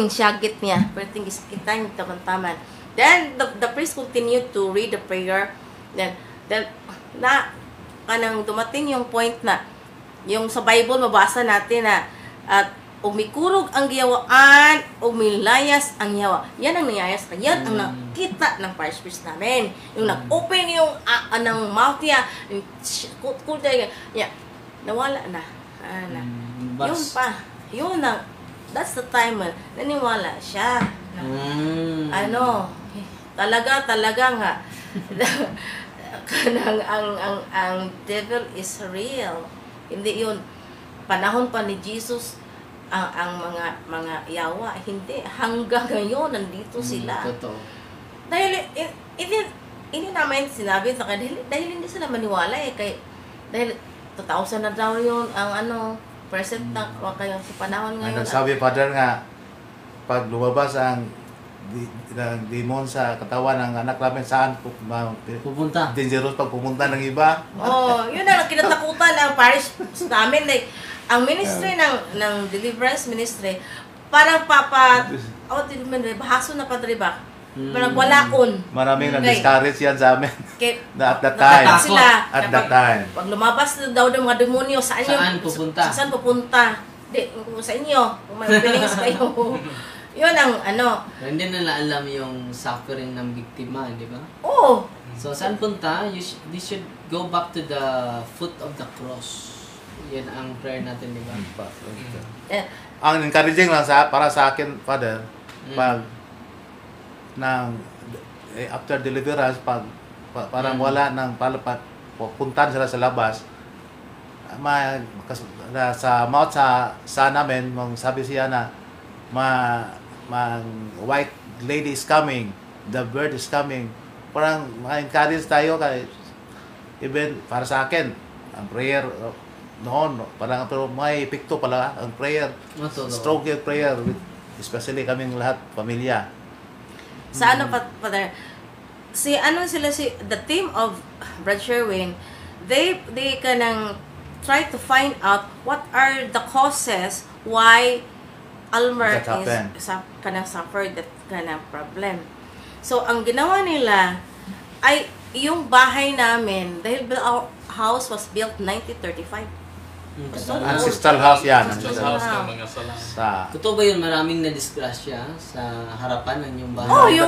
S1: syagit niya pero iskita niya taman-taman. Then the priest continued to read the prayer. Then dumating yung point na yung sa Bible mabasa natin at umikurog ang giyawaan, umilayas ang yawa. Yan ang nangyayari sa kanya. Yan ang nakita ng parish priest namin. Yung nag-open yung ng mouth niya, kulta niya, nawala na. Yun pa. Yun na. That's the time naniwala siya. Talaga nga. ang devil is real. Hindi yun. Panahon pa ni Jesus, ang mga yawa, hindi. Hanggang ngayon, nandito sila.
S3: Totoo.
S1: Dahil, hindi namin sinabi sa kanila, dahil hindi sila maniwala dahil 2,000 na daw yun ang present na kayo sa panahon
S4: Ang
S1: ngayon.
S4: nagsabi, Father, nga, pag lumabas ang demon sa katawan ng anak namin, saan
S3: Pupunta.
S4: dangerous pag pumunta ng iba.
S1: Yun ang kinatakutan ang parish namin. Like, ang ministry ng deliverance ministry, parang bahaso na padre ba? Parang walaon.
S4: Maraming
S1: Okay.
S4: na-discourage yan sa amin.
S1: Kaya,
S4: At that time.
S1: natatakot sila.
S4: At that time.
S1: Pag lumabas na daw ng mga demonyo, saan
S3: pupunta?
S1: Saan pupunta? Sa inyo. Kung may feelings kayo. Yun ang
S3: Hindi nila alam yung suffering ng biktima, di ba?
S1: Oo.
S3: So, saan punta? They should go back to the foot of the cross. Yan ang prayer natin, di ba?
S1: Eh,
S4: Ang encouraging lang para sa akin, Father, pag after deliverance, parang wala nang puntan sila sa labas, sa mouth sa namin, sabi siya na white lady is coming, the bird is coming. Parang ma-encourage tayo even para sa akin, ang prayer noon, parang pero may epekto pala ang prayer. Strong yung prayer, especially kaming lahat, pamilya.
S1: sa Father, the team of Brad Sherwin, they kanang try to find out what are the causes why Almer kanang suffered that kanang problem. So, ang ginawa nila ay yung bahay namin, dahil our house was built 1935.
S4: Ancestral house yan.
S2: Ancestral house ng mga sala.
S3: Totoo ba yun, maraming na-disgrasya sa harapan ng yung bahay?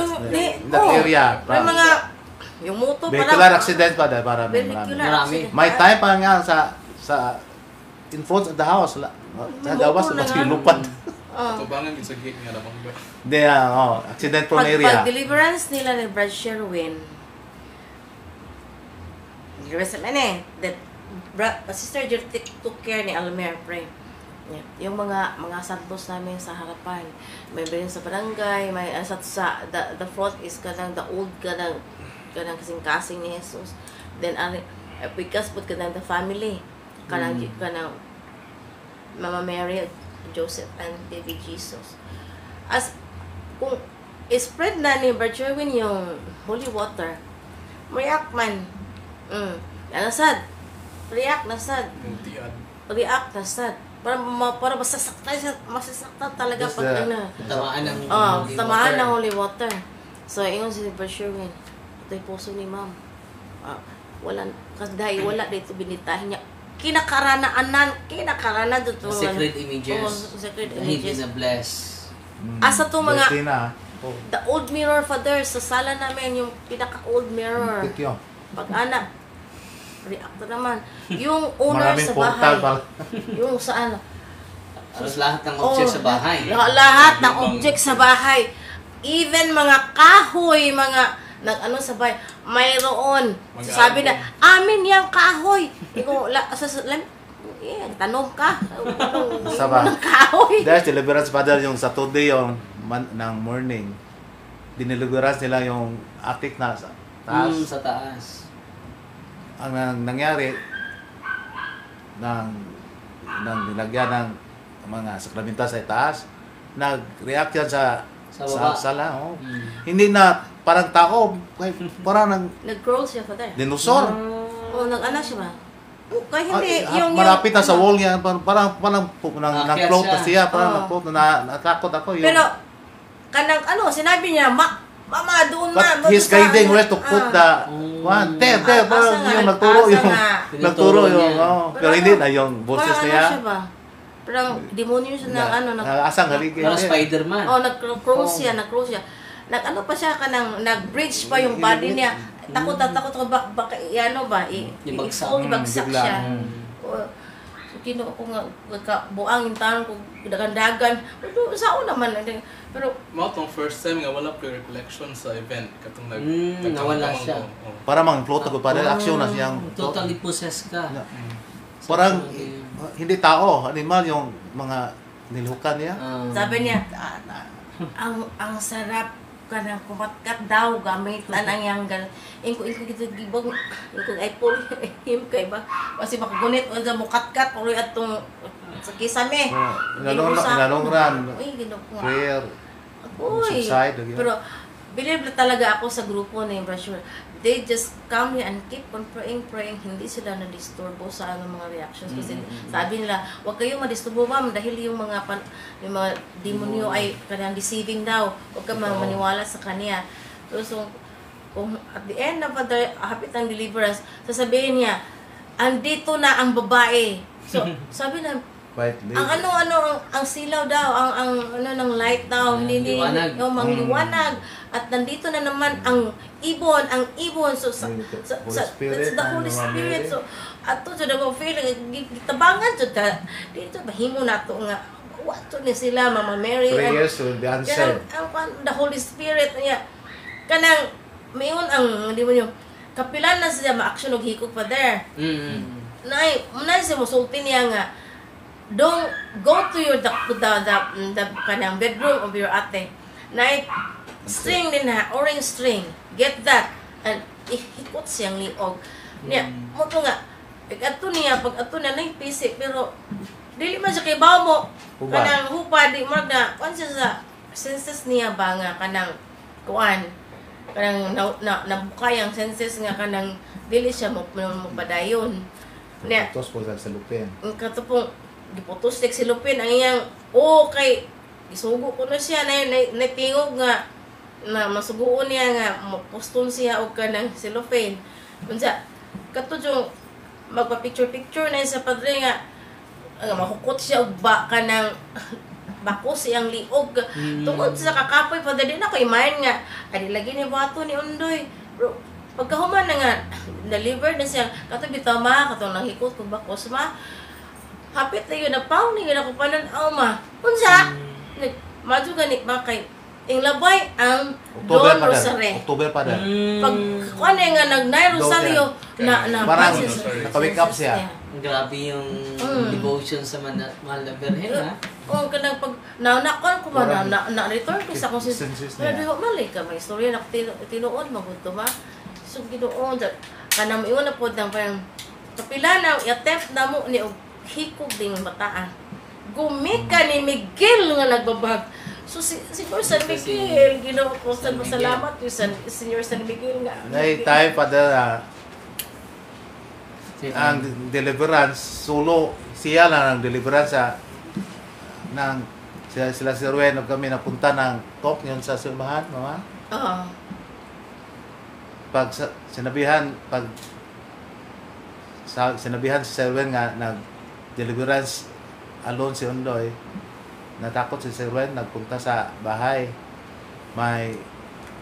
S4: That area.
S1: May mga, yung moto
S4: vehicular accident pa dahil marami. May time pa nga sa in front of the house. Sa gawas, mas pinupad.
S2: Tubangan yung sa gate nga namang ba?
S4: Hindi, accident prone area.
S1: Pag deliverance nila ni Brad Sherwin, that Sister Jerry took care ni Almer, pray. Yung mga santos namin sa harapan, may bilin sa barangay, may the front is kanang the old kanang kasing-kasing ni Jesus. Then because put kanang the family, kanang Mama Mary, Joseph, and Baby Jesus. As kung spread na ni Brad Sherwin yung holy water, react man. Nasad. React nasad. React nasad. Para masasaktan talaga pag tamaan ng holy water. So, ingon si Brad Sherwin, ito'y puso ni ma'am. Wala dito binitahin niya. Kinakaranan dito.
S3: Sacred images.
S1: Sacred
S3: Hindi
S1: images.
S3: na bless.
S1: Asa to mga, the old mirror, Father, sa sala namin, yung pinaka-old mirror. Pag-anak, react naman. Yung owner sa bahay. Yung saan?
S3: Lahat ng object sa bahay.
S1: Lahat ng object sa bahay. Even mga kahoy, mga sa bahay, mayroon. Sabi na, amin yung kahoy. Tanom ka. Ng kahoy.
S4: Dahil deliverance Father yung Saturday yung ng morning. Dineliverance nila yung attic na sa taas.
S3: Sa taas.
S4: Ang nangyari nang nilagyan ng mga sakramento sa taas, nag-react yan sa sala. Hindi na parang tao, parang
S1: nag-grow siya, Father.
S4: dinosaur.
S1: Nag-ana siya ba? Kaya hindi,
S4: malapit na sa wall yan, parang nang-float na siya, parang nang-float na natakot ako.
S1: Pero, kanang sinabi niya, Mama, doon na.
S4: But he's guiding where to put the one. Parang yung nagturo yung, pero hindi na yung boses niya.
S1: Parang demonyo siya ng
S4: asang haligay.
S3: Parang Spider-Man.
S1: nag-cross siya. Nag-ano pa siya nag-bridge pa yung body niya. Takot ako baka ibagsak siya. Kinuha ko nga buang yung tanong ko dagan-dagan. Pero saan naman pero
S2: tong first time nga wala pre recollection sa event katong
S3: nawala siya.
S4: Para mang float ako para action na siyang
S3: totally possessed ka.
S4: Parang hindi tao, animal yung mga nilhukan niya.
S1: sabi niya ang sarap kanang kumatkat daw gamit ang yang ingko gito gibog ingko ay pull him kay ba kasi makagunit unsa mo katkat uloy atong sa kisame.
S4: Inalongran.
S1: Uy, ginoo.
S4: Prayer.
S1: Uy.
S4: Subside.
S1: Pero believe na talaga ako sa grupo na yung brochure. They just come here and keep on praying. Hindi sila na-disturbo sa mga reactions. Kasi sabi nila, huwag kayong ma-disturbo, ma'am, dahil yung mga demonyo ay kanyang deceiving daw. Huwag ka maniwala sa kanya. So, kung at the end of the hapit ang deliverance, sasabihin niya, andito na ang babae. So, sabi na, ang silaw daw, ang ng light daw, hindi liwanag. At nandito na naman ang ibon. So sa the Holy Spirit. So ato sa daw feeling gitabangan jud ka. Dito bahimo nato nga wato ni sila Mama Mary.
S4: Prayers will be answered.
S1: The Holy Spirit niya kanang mayon ang di mo yung kapilan na siya ma-action og hikog pa there. Nay siya musulti niya nga don't go to your the kanang bedroom of your ate. Nay string din na, orange string. Get that. And ihikot siyang liog. Niya, mo to nga, pag ato na naipisi, pero dili man siya kay bawo mo. Kanang hupa, di mo na, kung siya sa senses niya ba nga, kanang kuan, kanang nabukay ang senses nga, kanang dili siya mo padayon. Niya,
S4: putos po sa lupin.
S1: Katupong, giputos si Lupin, ang iyang, kay, isugo ko na siya, natingog nga, na masuguon niya nga poston siya og kanang cellophane unsa katudyo magpa-picture na sa padre nga mahukot siya og kanang bako siyang liog tungod sa kakapoy pa dali na ko imahin nga adi lagi ni bato ni Undoy bro pagkahuman na nga delivered na siya katong bitaw ma katong nanghikot kog bakos ma hapit na yun na paw ni ako panan ma unsa madyo ganit ba kay Ing labay ang Don Rosare.
S4: October pa din.
S1: Pag kuan nga nag-Nay Rosario na
S4: parang naka-wake up siya.
S3: Grabe yung devotion sa mahal na Birhen, ha?
S1: Kung kanang pag nakon ko man na-return ko sa kung pero di ko mali ka may istorya na tinuod magunto ma. So ginuon kanang iyon na pod nang parang kapila na i-attempt na mo ni hikog ding bataan. Gumika ni Miguel nga nagbabag. So si San Miguel, Ginoo ko salamat yung Senior San Miguel nga.
S4: Nay tayo pa ang deliverance solo siya lang ang deliverance ng sila si Ruben kami napunta ng Kok yun sa Sulmahan, mama.
S1: Oo.
S4: Pag sinabihan si Ruben nga nag deliverance alone si Undoy. Natakot si Sir Wen, nagpunta sa bahay.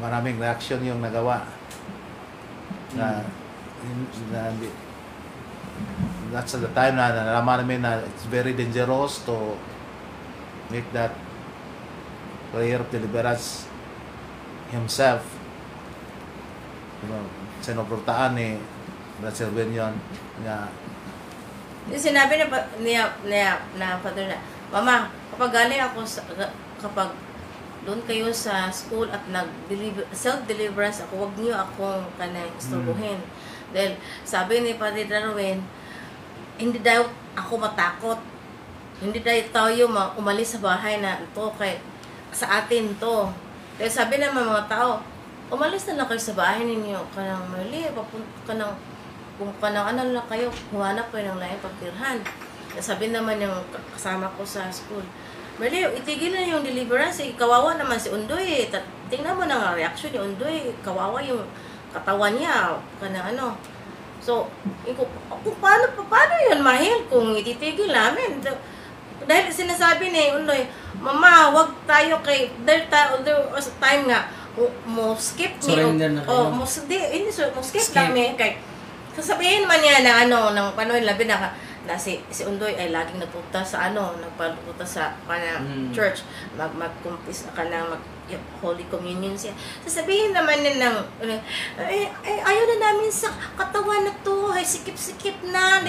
S4: Maraming reaction yung nagawa. That's the time na nalaman namin na it's very dangerous to make that prayer of deliverance himself. Sinoportaan ni Sir Wen yun.
S1: Sinabi niya Father na, Mama, kapag galing ako kapag doon kayo sa school at self-deliverance ako, wag niyo akong kanang istorbohin. Dahil sabi ni Padre Darwin, hindi daw ako matakot. Hindi daw tayo umalis sa bahay na ito kay sa atin to. Dahil sabi naman mga tao, umalis na lang kayo sa bahay ninyo. Kanang mali, kung kanang ano lang kayo, huwanap kayo ng laing pagtirhan. Sabi naman yung kasama ko sa school, Mali, itigil na yung deliverance. Kawawa naman si Undoy. Tingnan mo na nga reaction ni Undoy. Kawawa yung katawan niya. Kanang ano. So, kung paano yun, Mahil, kung ititigil namin. Dahil sinasabi ni Undoy, Mama, wag tayo kay, there was a time nga, mo skip ni.
S3: Surrender na kayo.
S1: Mo skip kami. Kay, sasabihin man niya na ano, ng panoy labi na si Undoy ay laging nagpunta sa nagpunta sa church, magkumpis ka na Holy Communion siya. Sasabihin naman niya ng ayaw na namin sa katawan na to, ay sikip-sikip na.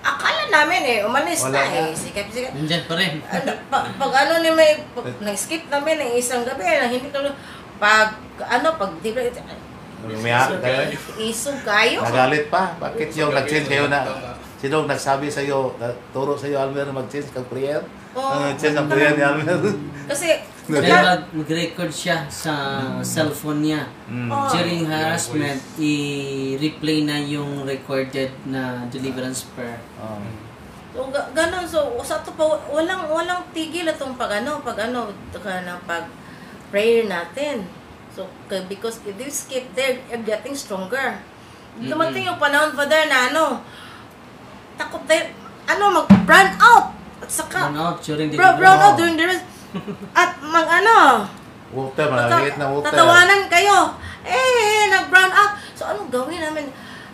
S1: Akala namin umalis na sikip-sikip.
S3: Nandiyan pa rin.
S1: Pag nag-skip namin ng isang gabi, hindi ka pag di ba, isog kayo.
S4: Nagalit pa. Bakit yung nag-change kayo na? Sino nagsabi sa iyo, turo sa iyo Almer mag-change kang prayer? Change ang prayer ni Almer.
S1: Kasi,
S3: Kaya mag-record siya sa cellphone niya. During harassment, i-replay na yung recorded na deliverance prayer.
S1: so, ganon. So, sa to pa, walang tigil itong pag prayer natin. So, because if you skip there, you're getting stronger. Dumating yung panahon pa there na takot tayo, mag-brown out. At saka,
S3: Brown out during the
S1: brown out during the rest. At
S4: Water, malaliit na water.
S1: tatawanan kayo. Nag-brown out. So, anong gawin namin?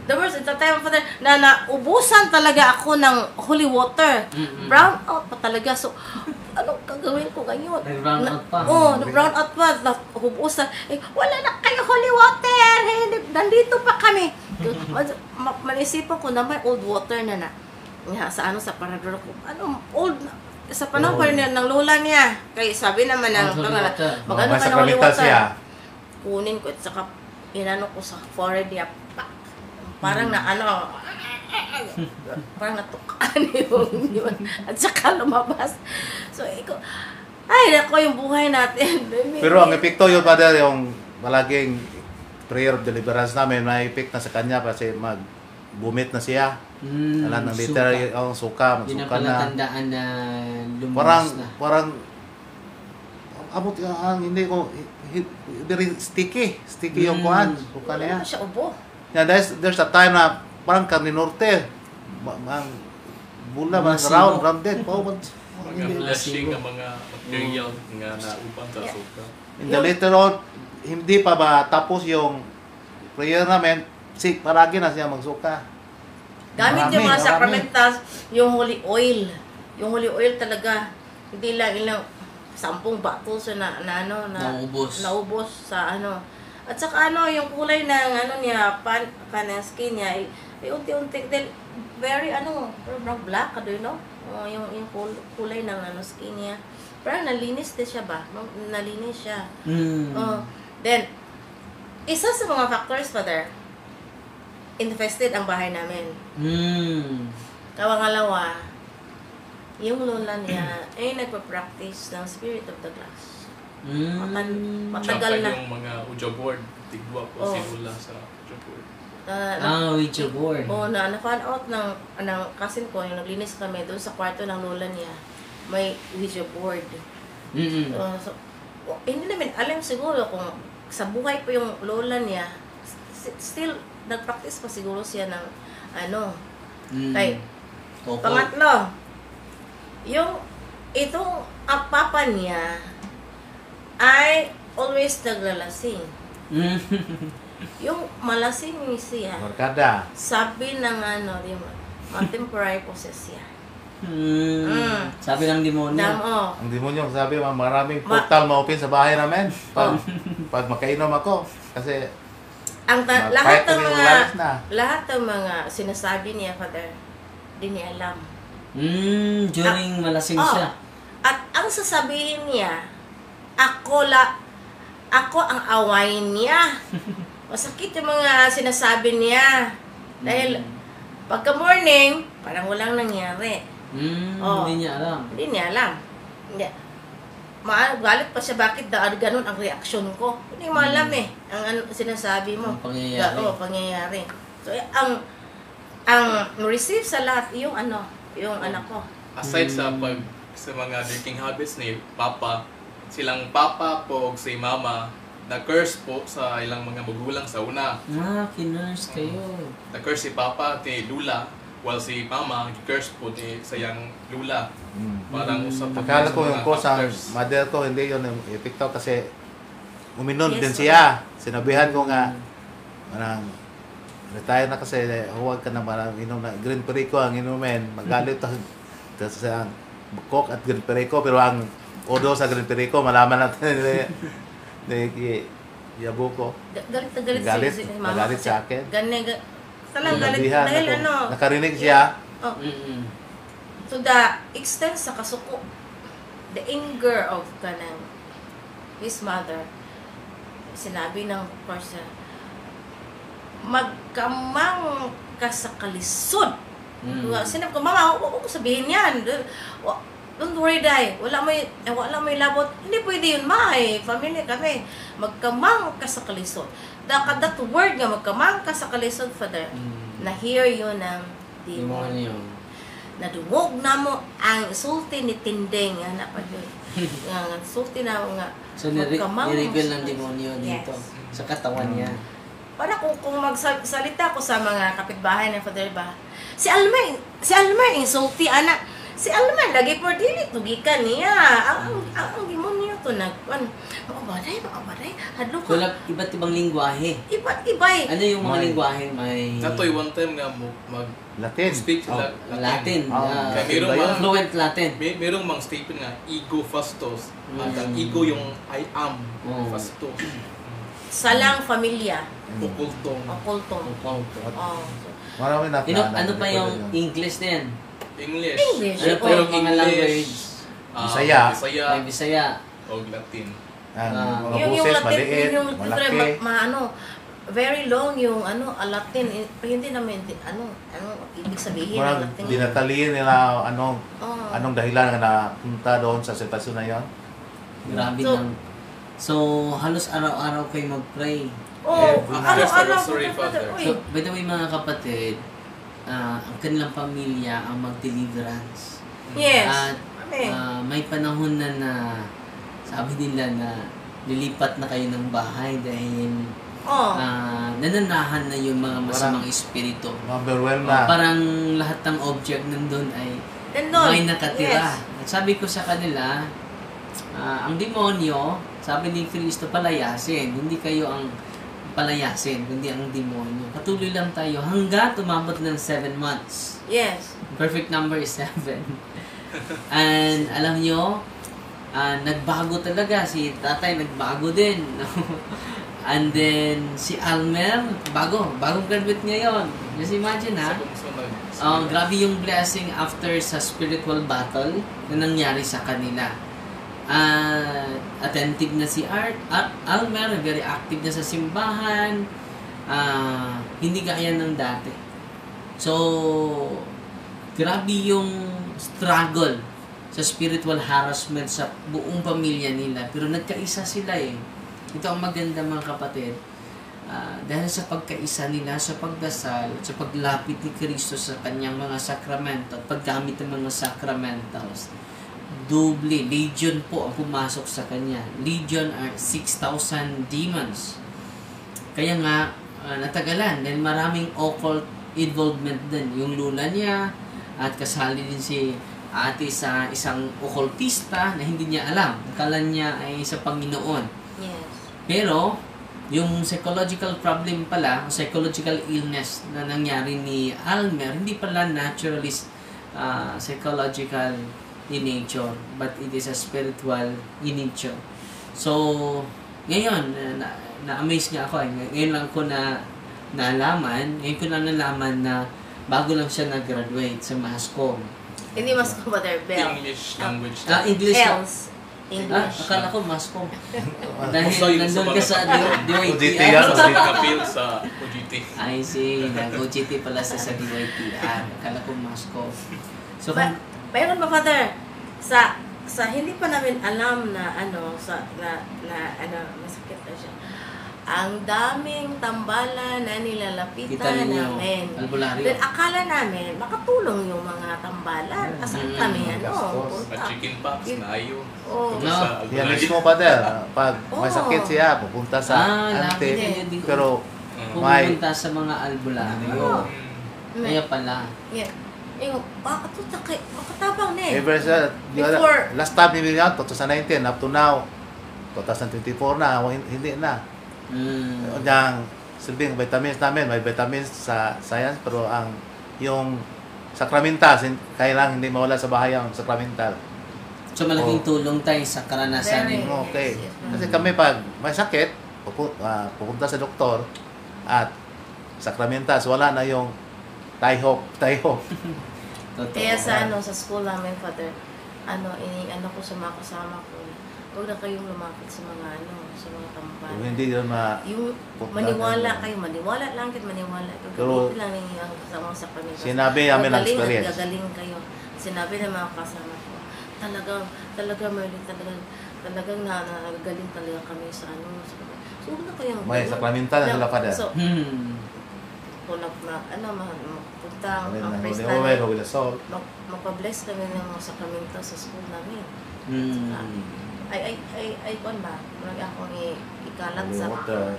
S1: The worst, at the time pa na naubusan talaga ako ng holy water. Brown out pa talaga. So, anong gagawin ko ngayon?
S3: Nag-brown out pa.
S1: Nag-brown out pa. Nahubusan. Wala na kayo holy water. Nandito pa kami. Malisipan ko na may old water na sa parador ko. Old na. Sa panahon pa rin ng lola niya. Kaya sabi naman ng magano ka ng holy water. Kunin ko at saka inano ko sa forehead niya. Parang parang natukaan yun. At saka lumabas. So, nako yung buhay natin.
S4: Pero ang epekto yun, Father, yung malaging prayer of deliverance namin, may effect na sa kanya kasi bumit na siya. Alam ng literal yung suka,
S3: Hindi na
S4: magsuka
S3: pala
S4: na.
S3: tandaan na lumabas na.
S4: Parang abot ang hindi ko very sticky yung kuhan. Suka na yan.
S1: Siya ubo.
S4: Yeah, there's a time na parang karne norte. Ang bula, rounded.
S2: Mga flashing ang mga material nga nauban sa suka.
S4: In the later on, hindi pa ba tapos yung prayer namin, paragi na siya magsuka.
S1: Gamit yung mga sacramentals, yung holy oil. Yung holy oil talaga, hindi lang ilang 10 bottles na naubos sa At saka yung kulay ng niya, ng skin niya, unti-unti, very black, yung kulay ng skin niya. Parang nalinis din siya ba? Nalinis siya. Then, isa sa mga factors pa there, infested ang bahay namin. Kawangalawa, yung lola niya ay nagpa-practice ng Spirit of the Glass. Matagal na.
S2: Yung mga Ouija board, tigwa po si lola sa Ouija board.
S3: Ouija board.
S1: Na-find out ng cousin ko, yung naglinis kami doon sa kwarto ng lola niya, may Ouija board. So, hindi namin alam siguro kung sa buhay pa yung lola niya, still nag-practice pa siguro siya ng kay pangatlo, yung itong papa niya ay always naglalasing. Yung malasing siya,
S4: Markada.
S1: sabi ng temporary possess siya.
S3: Sabi ng demonyo.
S4: Ang demonyo sabi, maraming portal ma-open sa bahay namin pag makainom ako. Kasi
S1: lahat ng mga sinasabi niya, Father, di niya alam.
S3: During malasing siya.
S1: At ang sasabihin niya, ako ang awayin niya. Masakit yung mga sinasabi niya. Dahil pagka morning, parang walang nangyari.
S3: Hindi niya alam.
S1: Hindi niya alam. Galit pa siya, bakit ganun ang reaksyon ko? Hindi mo alam ang sinasabi mo.
S3: Ang pangyayari.
S1: Pangyayari. So, ang receive sa lahat, yung anak ko.
S2: Aside sa mga drinking habits ni Papa, silang Papa po si Mama, na-curse po sa ilang mga magulang sa una.
S3: Kinurse kayo.
S2: Na-curse si Papa ni Lula, while si Mama, curse po sa iyang Lula. Parang usap po.
S4: Akala ko yung cause ang mother ko, hindi yun yung epekto kasi uminom din siya. Sinabihan ko nga, parang retire na kasi, huwag ka na marang inom na. Green Perico ang inumin, magalit sa Coke at Green Perico, pero ang odo sa Green Perico, malaman natin ni Yabo ko.
S1: Galit si Mama.
S4: Galit sa akin.
S1: Talang galit dahil
S4: nakarinig siya.
S1: To the extent sa kasuko, the anger of his mother, sinabi ng course, magkamang ka sa kalisod. Sinabi ko, mama, huwag ko sabihin yan. Don't worry, Day. Wala mo labot. Hindi pwede yun, ma. Family kami. Magkamang ka sa kalisod. That word nga, magkamang ka sa kalisod, Father, na-hear yun ng demon. Nadungog na mo ang sulti ni Tindeng. Nga pa yun. Nga, sulti na mo nga.
S3: So, nireveal ng demonyo dito. Sa katawan niya.
S1: Para kung magsalita ko sa mga kapitbahay ng Father ba, si Almer, insulti, anak. Si Almer, lagi por dili, tugikan niya. Ang demonyo to, makabaday, hadlo ka.
S3: Wala, iba't ibang lingwahe.
S1: Iba't ibay.
S3: Ano yung mga lingwahe? May...
S2: Natoy one time nga
S4: Latin.
S2: speak
S3: Latin.
S2: Mayroong
S3: Fluent Latin.
S2: Merong mga statement nga, ego fastos. At ang ego yung I am fastos.
S1: Salang familia.
S2: Okultong.
S1: Okultong. Oh.
S4: Marami na.
S3: Ano pa yung English din?
S2: English.
S3: Ano pa yung mga language?
S4: Bisaya.
S3: May Bisaya.
S2: O Latin.
S4: Mga
S1: Yung
S4: boses,
S1: Latin,
S4: maliit,
S1: yung
S4: malaki.
S1: very long yung Latin, hindi namin ibig sabihin ng
S4: Marami,
S1: Latin.
S4: dinataliin nila anong dahilan nga napunta doon sa sitwasyon na yon.
S3: Grabe lang. So, halos araw-araw kayo mag-pray.
S1: Araw-araw.
S3: So, by the way mga kapatid, ang kanilang pamilya ang mag-deliverance.
S1: Yes.
S3: At may panahon na sabi nila na lilipat na kayo ng bahay dahil nananahan na yung mga masamang espiritu.
S4: Overwhelmed na.
S3: Parang lahat ng object nandun ay may nakatira. At sabi ko sa kanila, ang demonyo, sabi ni Kristo, palayasin. Hindi kayo ang palayasin, kundi ang demonyo. Patuloy lang tayo hanggang tumabot ng 7 months.
S1: Yes.
S3: Perfect number is 7. And alam nyo, nagbago talaga. Si tatay nagbago din. And then, si Almer, bagong graduate ngayon. Just imagine grabe yung blessing after sa spiritual battle na nangyari sa kanila. Attentive na si Almer, very active na sa simbahan, hindi gaya ng dati. So, grabe yung struggle sa spiritual harassment sa buong pamilya nila. Pero nagkaisa sila eh. Ito ang maganda mga kapatid. Dahil sa pagkaisa nila, sa pagdasal, sa paglapit ni Kristo sa kanyang mga sakramento at paggamit ng mga sacramentals, legion po ang pumasok sa kanya. Legion are 6,000 demons. Kaya nga, natagalan dahil maraming occult involvement din. Yung lula niya at kasali din si ate sa isang occultista na hindi niya alam. Akala niya ay sa Panginoon.
S1: Yes.
S3: Pero, yung psychological problem pala, psychological illness na nangyari ni Almer, hindi pala naturalist psychological in nature, but it is a spiritual in nature. So, ngayon, na-amaze nga ako. Ngayon lang ko nalaman na bago lang siya nag-graduate sa MASCOM.
S1: Hindi MASCOM, but they're Bell.
S2: English language.
S3: English.
S1: English.
S3: Akala ko MASCOM. Dahil nandun ka sa
S4: OJTR.
S2: Kapil sa OJT.
S3: I see. Nag-OJT pala sa DYTR. Akala ko MASCOM. So,
S1: Mayroon ba, Father, sa hindi pa namin alam na masakit na siya. Ang daming tambalan na nilalapitan namin.
S3: Albularyo.
S1: Then akala namin makatulong yung mga tambalan. Asan kami punta.
S2: Chicken pox na ayo.
S4: Yan mismo pa din. Pag may sakit siya, pupunta sa ante. Pero
S3: pupunta sa mga albularyo. Kaya pala.
S1: Yeah. Makatabang na eh.
S4: Last time ni Miriam, 2019, up to now, 2024 na, hindi na. Yung silbing vitamins namin, may vitamins sa science, pero yung sacramental, kailangan hindi mawala sa bahay ang sacramental.
S3: So malaking tulong tayo sa karanasan niyo.
S4: Okay. Kasi kami pag may sakit, pupunta sa doktor, at sacramental, wala na yung tie-hope.
S1: Kaya sa school namin, Father, ko sa mga kasama ko, huwag na kayong lumapit sa mga sa mga tambalan.
S4: Kung hindi yun
S1: Yung maniwala kayo, maniwala lang kahit maniwala.
S4: Pero,
S1: Gamitin lang ninyo ang kasama sa kanila.
S4: sinabi namin ang experience.
S1: Gagaling kayo. Sinabi ng mga kasama ko, talagang Merlin, talagang nagagaling talaga kami sa so, huwag na kayong
S4: may sakramental na sila pa dyan.
S1: So, kung magpunta ang praise
S4: Over
S1: namin,
S4: with the salt.
S1: magpa-bless kami ng mga sakramento sa school namin. Ay, kon ba? Marami akong ikalat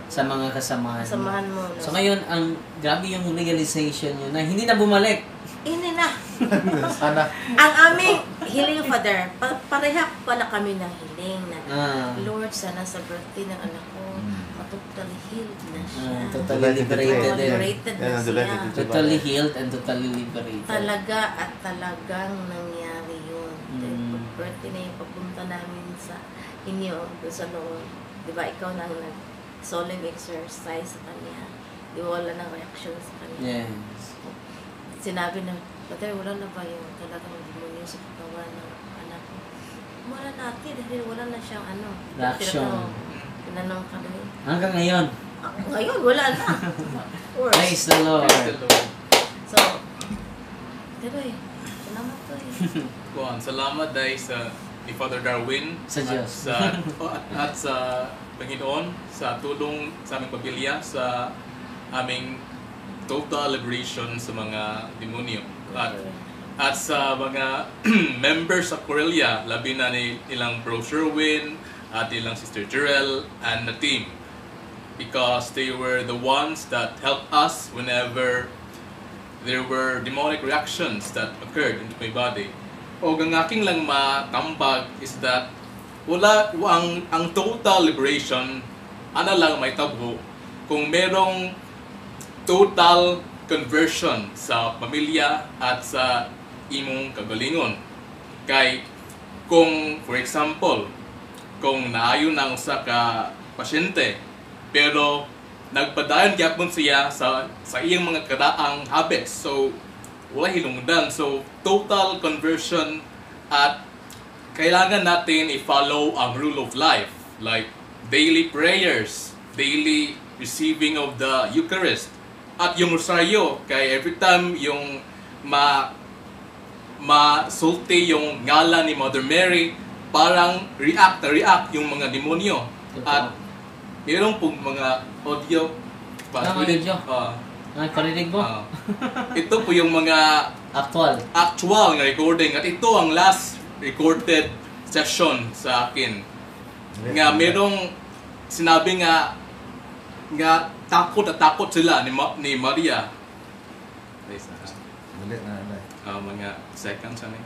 S3: sa mga kasamahan.
S1: Kasamahan mo.
S3: So ngayon, ang grabe yung realization nyo na hindi na bumalik.
S1: Hindi na.
S4: Sana.
S1: Ang aming healing, Father, pareha pala kami ng healing na Lord, sana sa birthday ng anak ko, totally healed na siya.
S3: Totally liberated.
S1: Liberated na siya.
S3: Totally healed and totally liberated.
S1: Talaga at talagang nangyari yun. Birthday na yung pagpunta namin sa inyo, doon sa noon. Di ba, ikaw nang nag-solemn exercise sa kanya. Di ba, wala ng reaction sa kanya.
S3: Yes.
S1: Sinabi na, Father, wala na ba yung talagang demonyo sa katawan ng anak ko? Wala natin, dahil wala na siyang
S3: reaction.
S1: Tinanong kami.
S3: Hanggang ngayon.
S1: Ngayon, wala na.
S3: Praise the Lord.
S1: So, Deroy, salamat to
S2: Salamat dahil sa ni Father Darwin
S3: sa Diyos.
S2: At sa Panginoon sa tulong sa aming pamilya sa aming total liberation sa mga demonyo. At sa mga members sa Corellia, labi na nilang Bro Sherwin at nilang Sister Jerel and the team, because they were the ones that helped us whenever there were demonic reactions that occurred into my body. O ang aking lang matambag is that ang total liberation lang may tabo kung merong total conversion sa pamilya at sa imong kagalingon. Kay kung for example, kung naayon ang usa ka pasyente pero nagpadayon gyapon siya sa iyang mga kadaang habits, so wala hilungdan. So total conversion, at kailangan natin i-follow ang rule of life like daily prayers, daily receiving of the Eucharist, at yung rosaryo. Kay every time yung masulti yung ngalan ni Mother Mary, parang react yung mga demonyo. At mayroong pong mga audio
S3: parinig mo?
S2: Ito po yung mga actual na recording, at ito ang last recorded session sa akin. Nga merong sinabi nga takot sila ni Maria. Mga seconds ano.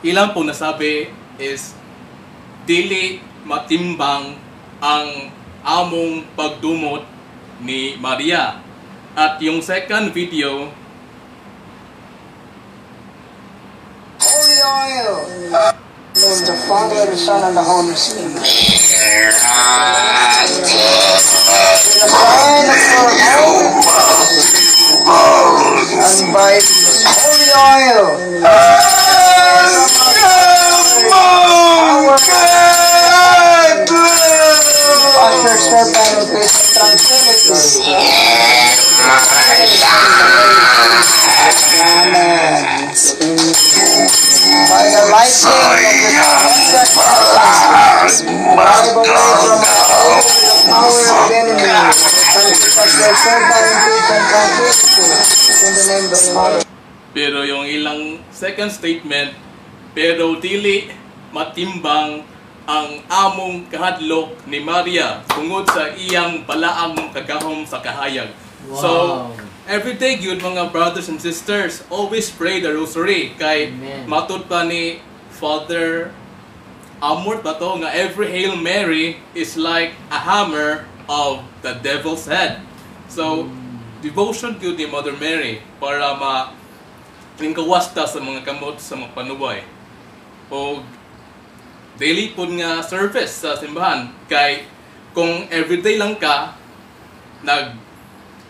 S2: Ilang po nasabi is dili matimbang ang among pagdumot ni Maria. At yung second video,
S5: holy oil, name the Father, the Son, and the Holy Spirit. The sign of your holy and by holy oil, usher serpent of Christ tranquility. Amen. By the lightning of the sacrifice, drive away from us the power of the enemy, and protect your servant in peace and tranquility. In the name of the Father.
S2: Pero yung ilang second statement, pero dili matimbang ang among kahadlok ni Maria tungod sa iyang balaang kagahom sa kahayag.
S3: Wow.
S2: So, every day good mga brothers and sisters, always pray the rosary. Kay
S3: Amen.
S2: matud pa ni Father amort ba to nga every Hail Mary is like a hammer of the devil's head. So, devotion to ni Mother Mary para lingkawas ta sa mga kamot sa mga panuway. O daily po nga service sa simbahan kay kung everyday lang ka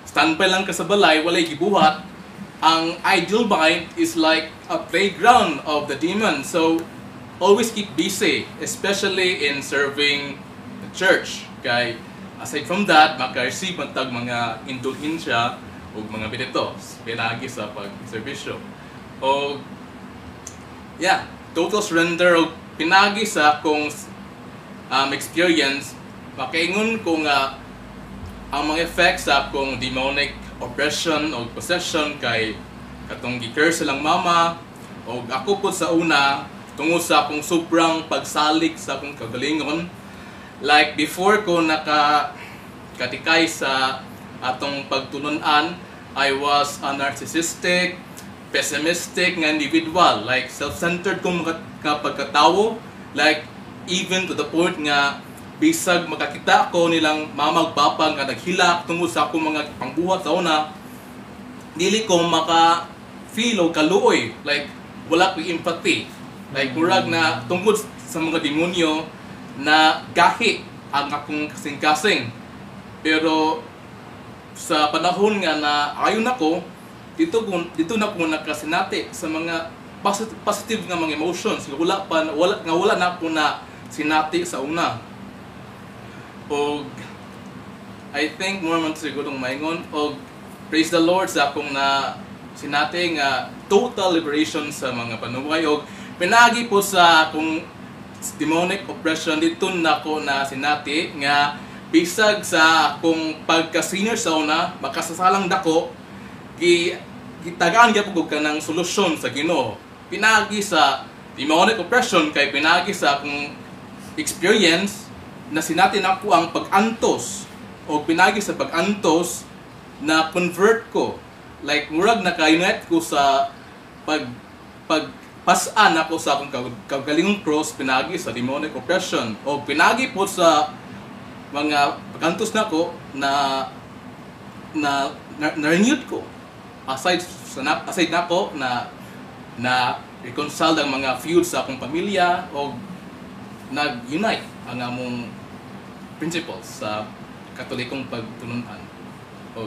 S2: standby lang ka sa balay, walay gibuhat, ang ideal mind is like a playground of the demon. So, always keep busy, especially in serving the church. Kay, aside from that, maka-receive man tag mga indulhensya o mga benefits, pinagi sa pag-servisyo. O, yeah, total surrender o pinagi sa akong experience, makaingon ko nga ang mga effects sa akong demonic oppression o possession kay katong gi-curse silang mama o ako po sa una tungod sa akong sobrang pagsalig sa akong kagalingon. Like before ko katikay sa atong pagtunon-an, I was a narcissistic, pessimistic nga individual, like self-centered kong pagkatawo, like even to the point nga bisag makakita ako nilang mamagpapang nga naghilak tungod sa akong mga pangbuhat sa una, dili ko maka-feel o kaluoy, like wala ko empathy, like murag na tungod sa mga demonyo na gahi ang akong kasing-kasing. Pero sa panahon nga na ayon ako, dito na ko nakasinati sa mga positive nga mga emotions, wala na ako na sinati sa una. Og I think more man siguro maingon og praise the Lord sa akong na sinati nga total liberation sa mga panuway og pinagi po sa akong demonic oppression dito na ko na sinati nga bisag sa akong pagka-senior sa una makasasalang dako gitagaan gyud ko kanang solusyon sa Ginoo. Pinagi sa demonic oppression kay pinagi sa akong experience na sinatin ako ang pag-antos o pinagi sa pag-antos na convert ko. Like murag naka-unite ko sa pagpasaan ako sa akong kagalingong cross pinagi sa demonic oppression o pinagi po sa mga pag-antos nako na renewed ko. Aside nako na reconcile ang mga feuds sa akong pamilya o nag-unite ang among principles sa Katolikong pagtununan o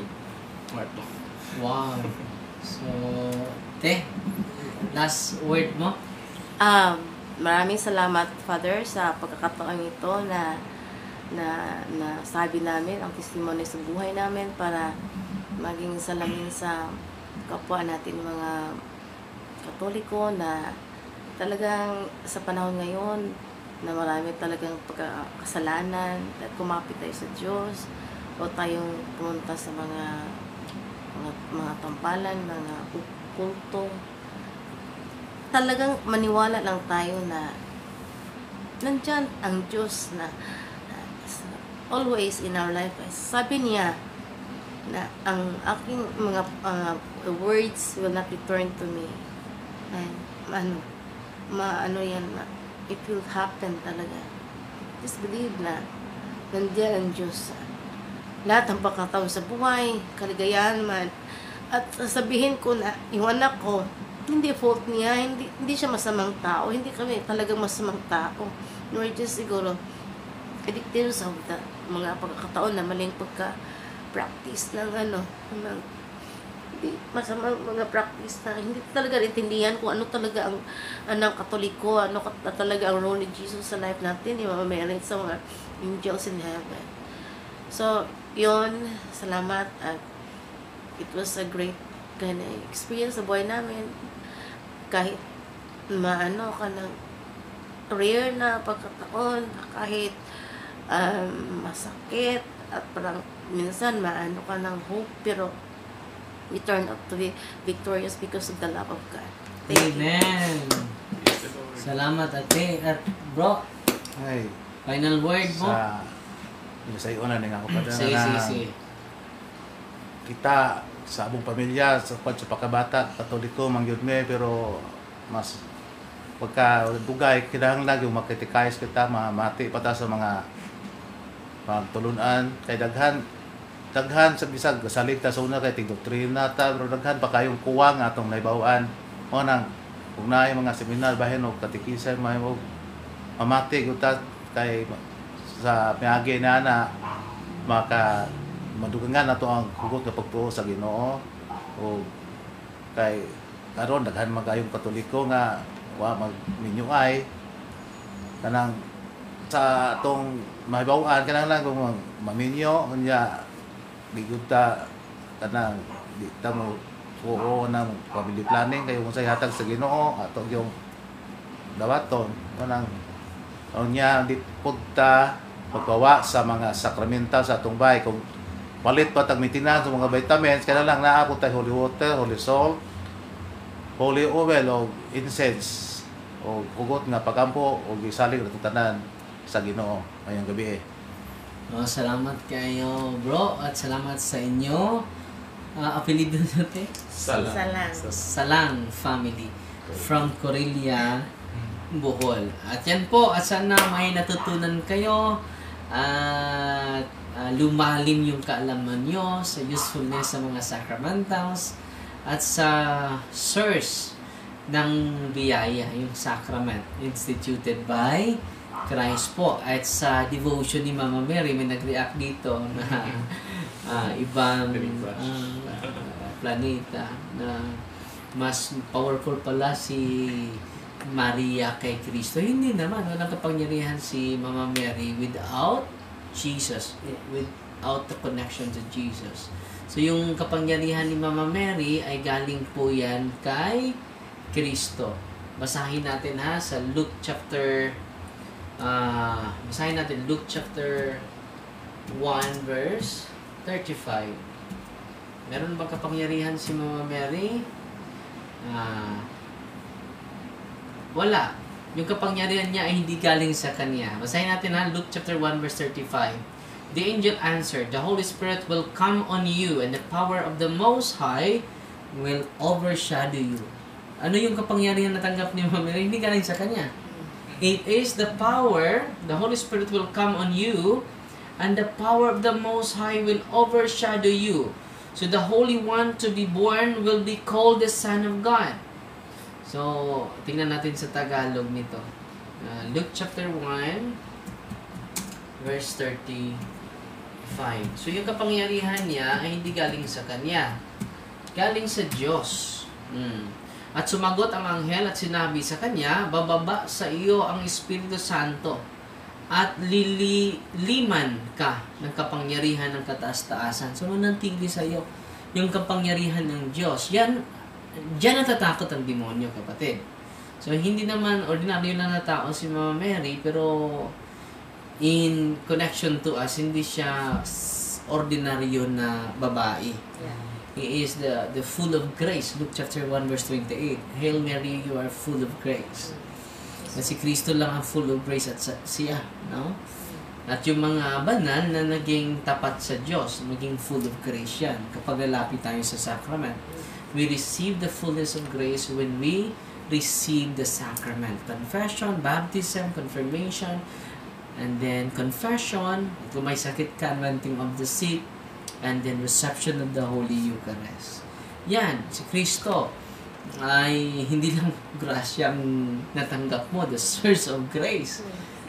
S2: marto.
S3: Wow. So, last word mo?
S1: Maraming salamat, Father, sa pagkakataon ito na sabi namin ang testimony sa buhay namin para maging salamin sa kapwa natin mga Katoliko na talagang sa panahon ngayon na marami talagang pagkakasalanan at kumapit tayo sa Diyos o tayong pumunta sa mga tampalan, mga kulto. Talagang maniwala lang tayo na nandyan ang Diyos na always in our life. Sabi niya na ang aking mga words will not return to me. And it will happen talaga. Just believe na nandiyan ang Diyos sa lahat ng pagkataon sa buhay, kaligayahan man. At sasabihin ko na yung anak ko, hindi fault niya, hindi siya masamang tao, hindi kami talagang masamang tao. Nor just siguro addicted of the mga pagkakataon na maling pagka-practice ng masamang mga practice na hindi talaga intindihan kung ano talaga ang Katoliko, ano talaga ang role ni Jesus sa life natin, yung mamayarin sa mga angels in heaven. So, yun, salamat at it was a great kind of experience sa buhay namin. Kahit maano ka ng rare na pagkataon, kahit masakit at parang minsan maano ka ng hope, pero we turn out to be victorious because of the love of God.
S3: Amen. Salamat ate. At bro,
S4: Ay,
S3: final word mo?
S4: sa iyo na nga ako pa
S3: Sige.
S4: Kita sa among pamilya sa pagkabata Katoliko mangyud me pero mas pagka dugay, kinahanglan yung makitikayos kita, mamati pa ta sa mga pagtulunan, kay daghan sa bisag, salig ta sa una kay tigdoktrina ta, pero daghan pa kayong kuwang atong naibawaan. O nang, kung na mga seminar, bahin o katikisan, mamati ko ta, kay sa piyagi na madugangan na to ang hugot na pagtuo sa Ginoo. O kay karon daghan magayong Katoliko nga wa magminyuay kanang sa atong mahibawaan kanang kung maminyo unya ligud ta kanang di ta mo oo nang family planning kayo kung sa hatag sa Ginoo ato yung dawaton kanang unya di pugta pagkawa sa mga sakramental sa atong bahay kung palit pa tag maintenance sa mga vitamins kaya lang naabot tay holy water, holy salt, holy oil o incense o hugot nga pagampo o gisalig na tanan sa Ginoo ngayong gabi.
S3: Salamat kayo bro at salamat sa inyo. Apelido natin? Salang family from Corelia, Bohol. At yan po, at sana may natutunan kayo at lumalim yung kaalaman nyo sa usefulness sa mga sacramentals at sa source ng biyaya, yung sacrament instituted by Christ po. At sa devotion ni Mama Mary, may nag-react dito na ibang planeta na mas powerful pala si Maria kay Kristo. Hindi naman, walang kapangyarihan si Mama Mary without Jesus, without the connection to Jesus. So yung kapangyarihan ni Mama Mary ay galing po yan kay Kristo. Basahin natin ha sa Luke chapter 1 verse 35. Meron bang kapangyarihan si Mama Mary? Wala. Yung kapangyarihan niya ay hindi galing sa kanya. Basahin natin ha, Luke chapter 1 verse 35. The angel answered, "The Holy Spirit will come on you, and the power of the Most High will overshadow you." Ano yung kapangyarihan na tanggap ni Mama Mary? Hindi galing sa kanya. It is the power, the Holy Spirit will come on you, and the power of the Most High will overshadow you. So the Holy One to be born will be called the Son of God. So, tingnan natin sa Tagalog nito. Luke chapter 1, verse 35. So, yung kapangyarihan niya ay hindi galing sa kanya. Galing sa Diyos. At sumagot ang anghel at sinabi sa kanya, "Bababa sa iyo ang Espiritu Santo at liliman ka ng kapangyarihan ng kataas-taasan." So, mananatili sa iyo yung kapangyarihan ng Diyos. Diyan natatakot ang demonyo, kapatid. So, hindi naman ordinaryo lang na tao si Mama Mary, pero in connection to us, hindi siya ordinaryo na babae.
S1: Yeah.
S3: He is the full of grace. Luke chapter 1 verse 28. Hail Mary, you are full of grace. At si Kristo lang ang full of grace at siya, no? At yung mga banal na naging tapat sa Diyos, naging full of grace yan. Kapag lalapit tayo sa sacrament, we receive the fullness of grace when we receive the sacrament. Confession, baptism, confirmation, and then confession, kung may sakit ka, anointing of the sick, and then reception of the Holy Eucharist. Yan, si Kristo ay hindi lang grasya ang natanggap mo, the source of grace.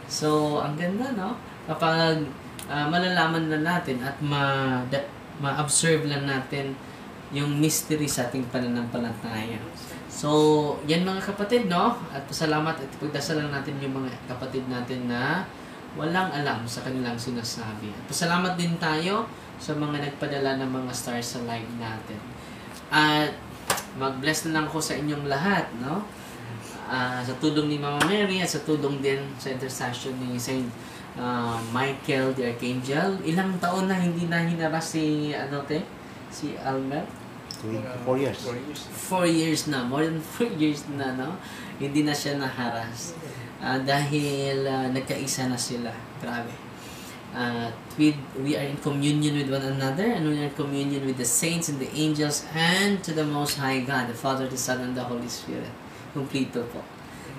S3: So, ang ganda, no? Kapag malalaman na natin at ma-observe lang natin yung mystery sa ating pananampalataya. So, yan mga kapatid, no? At pasalamat at pagdasalan natin yung mga kapatid natin na walang alam sa kanilang sinasabi. At pasalamat din tayo sa mga nagpadala ng mga stars sa live natin. At mag-bless na lang ako sa inyong lahat, no? Sa tulong ni Mama Mary at sa tulong din sa intercession ni Saint Michael the Archangel. Ilang taon na hindi na hinaras si Almer?
S4: 4 years.
S3: 4 years na. More than 4 years na, no? Hindi na siya naharas. Dahil nagkaisa na sila. Grabe. We are in communion with one another, and we are in communion with the saints and the angels and to the Most High God, the Father, the Son, and the Holy Spirit. Kumplito po.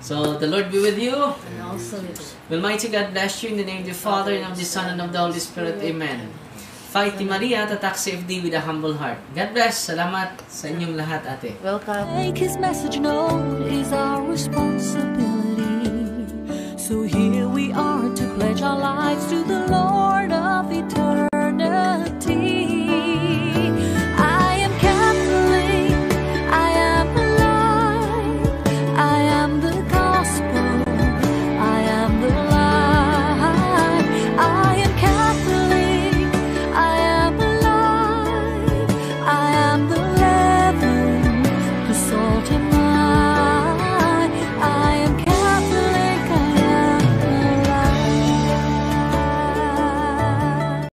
S3: So, the Lord be with you.
S1: And also with you.
S3: Will mighty God bless you in the name of the Father, and of the Son, and of the Holy Spirit. Amen. Fighty Maria, tatak CFD with a humble heart. God bless. Salamat sa inyong lahat, ate.
S1: Welcome.
S6: Make His message known is our responsibility. So here we are to pledge our lives to the Lord.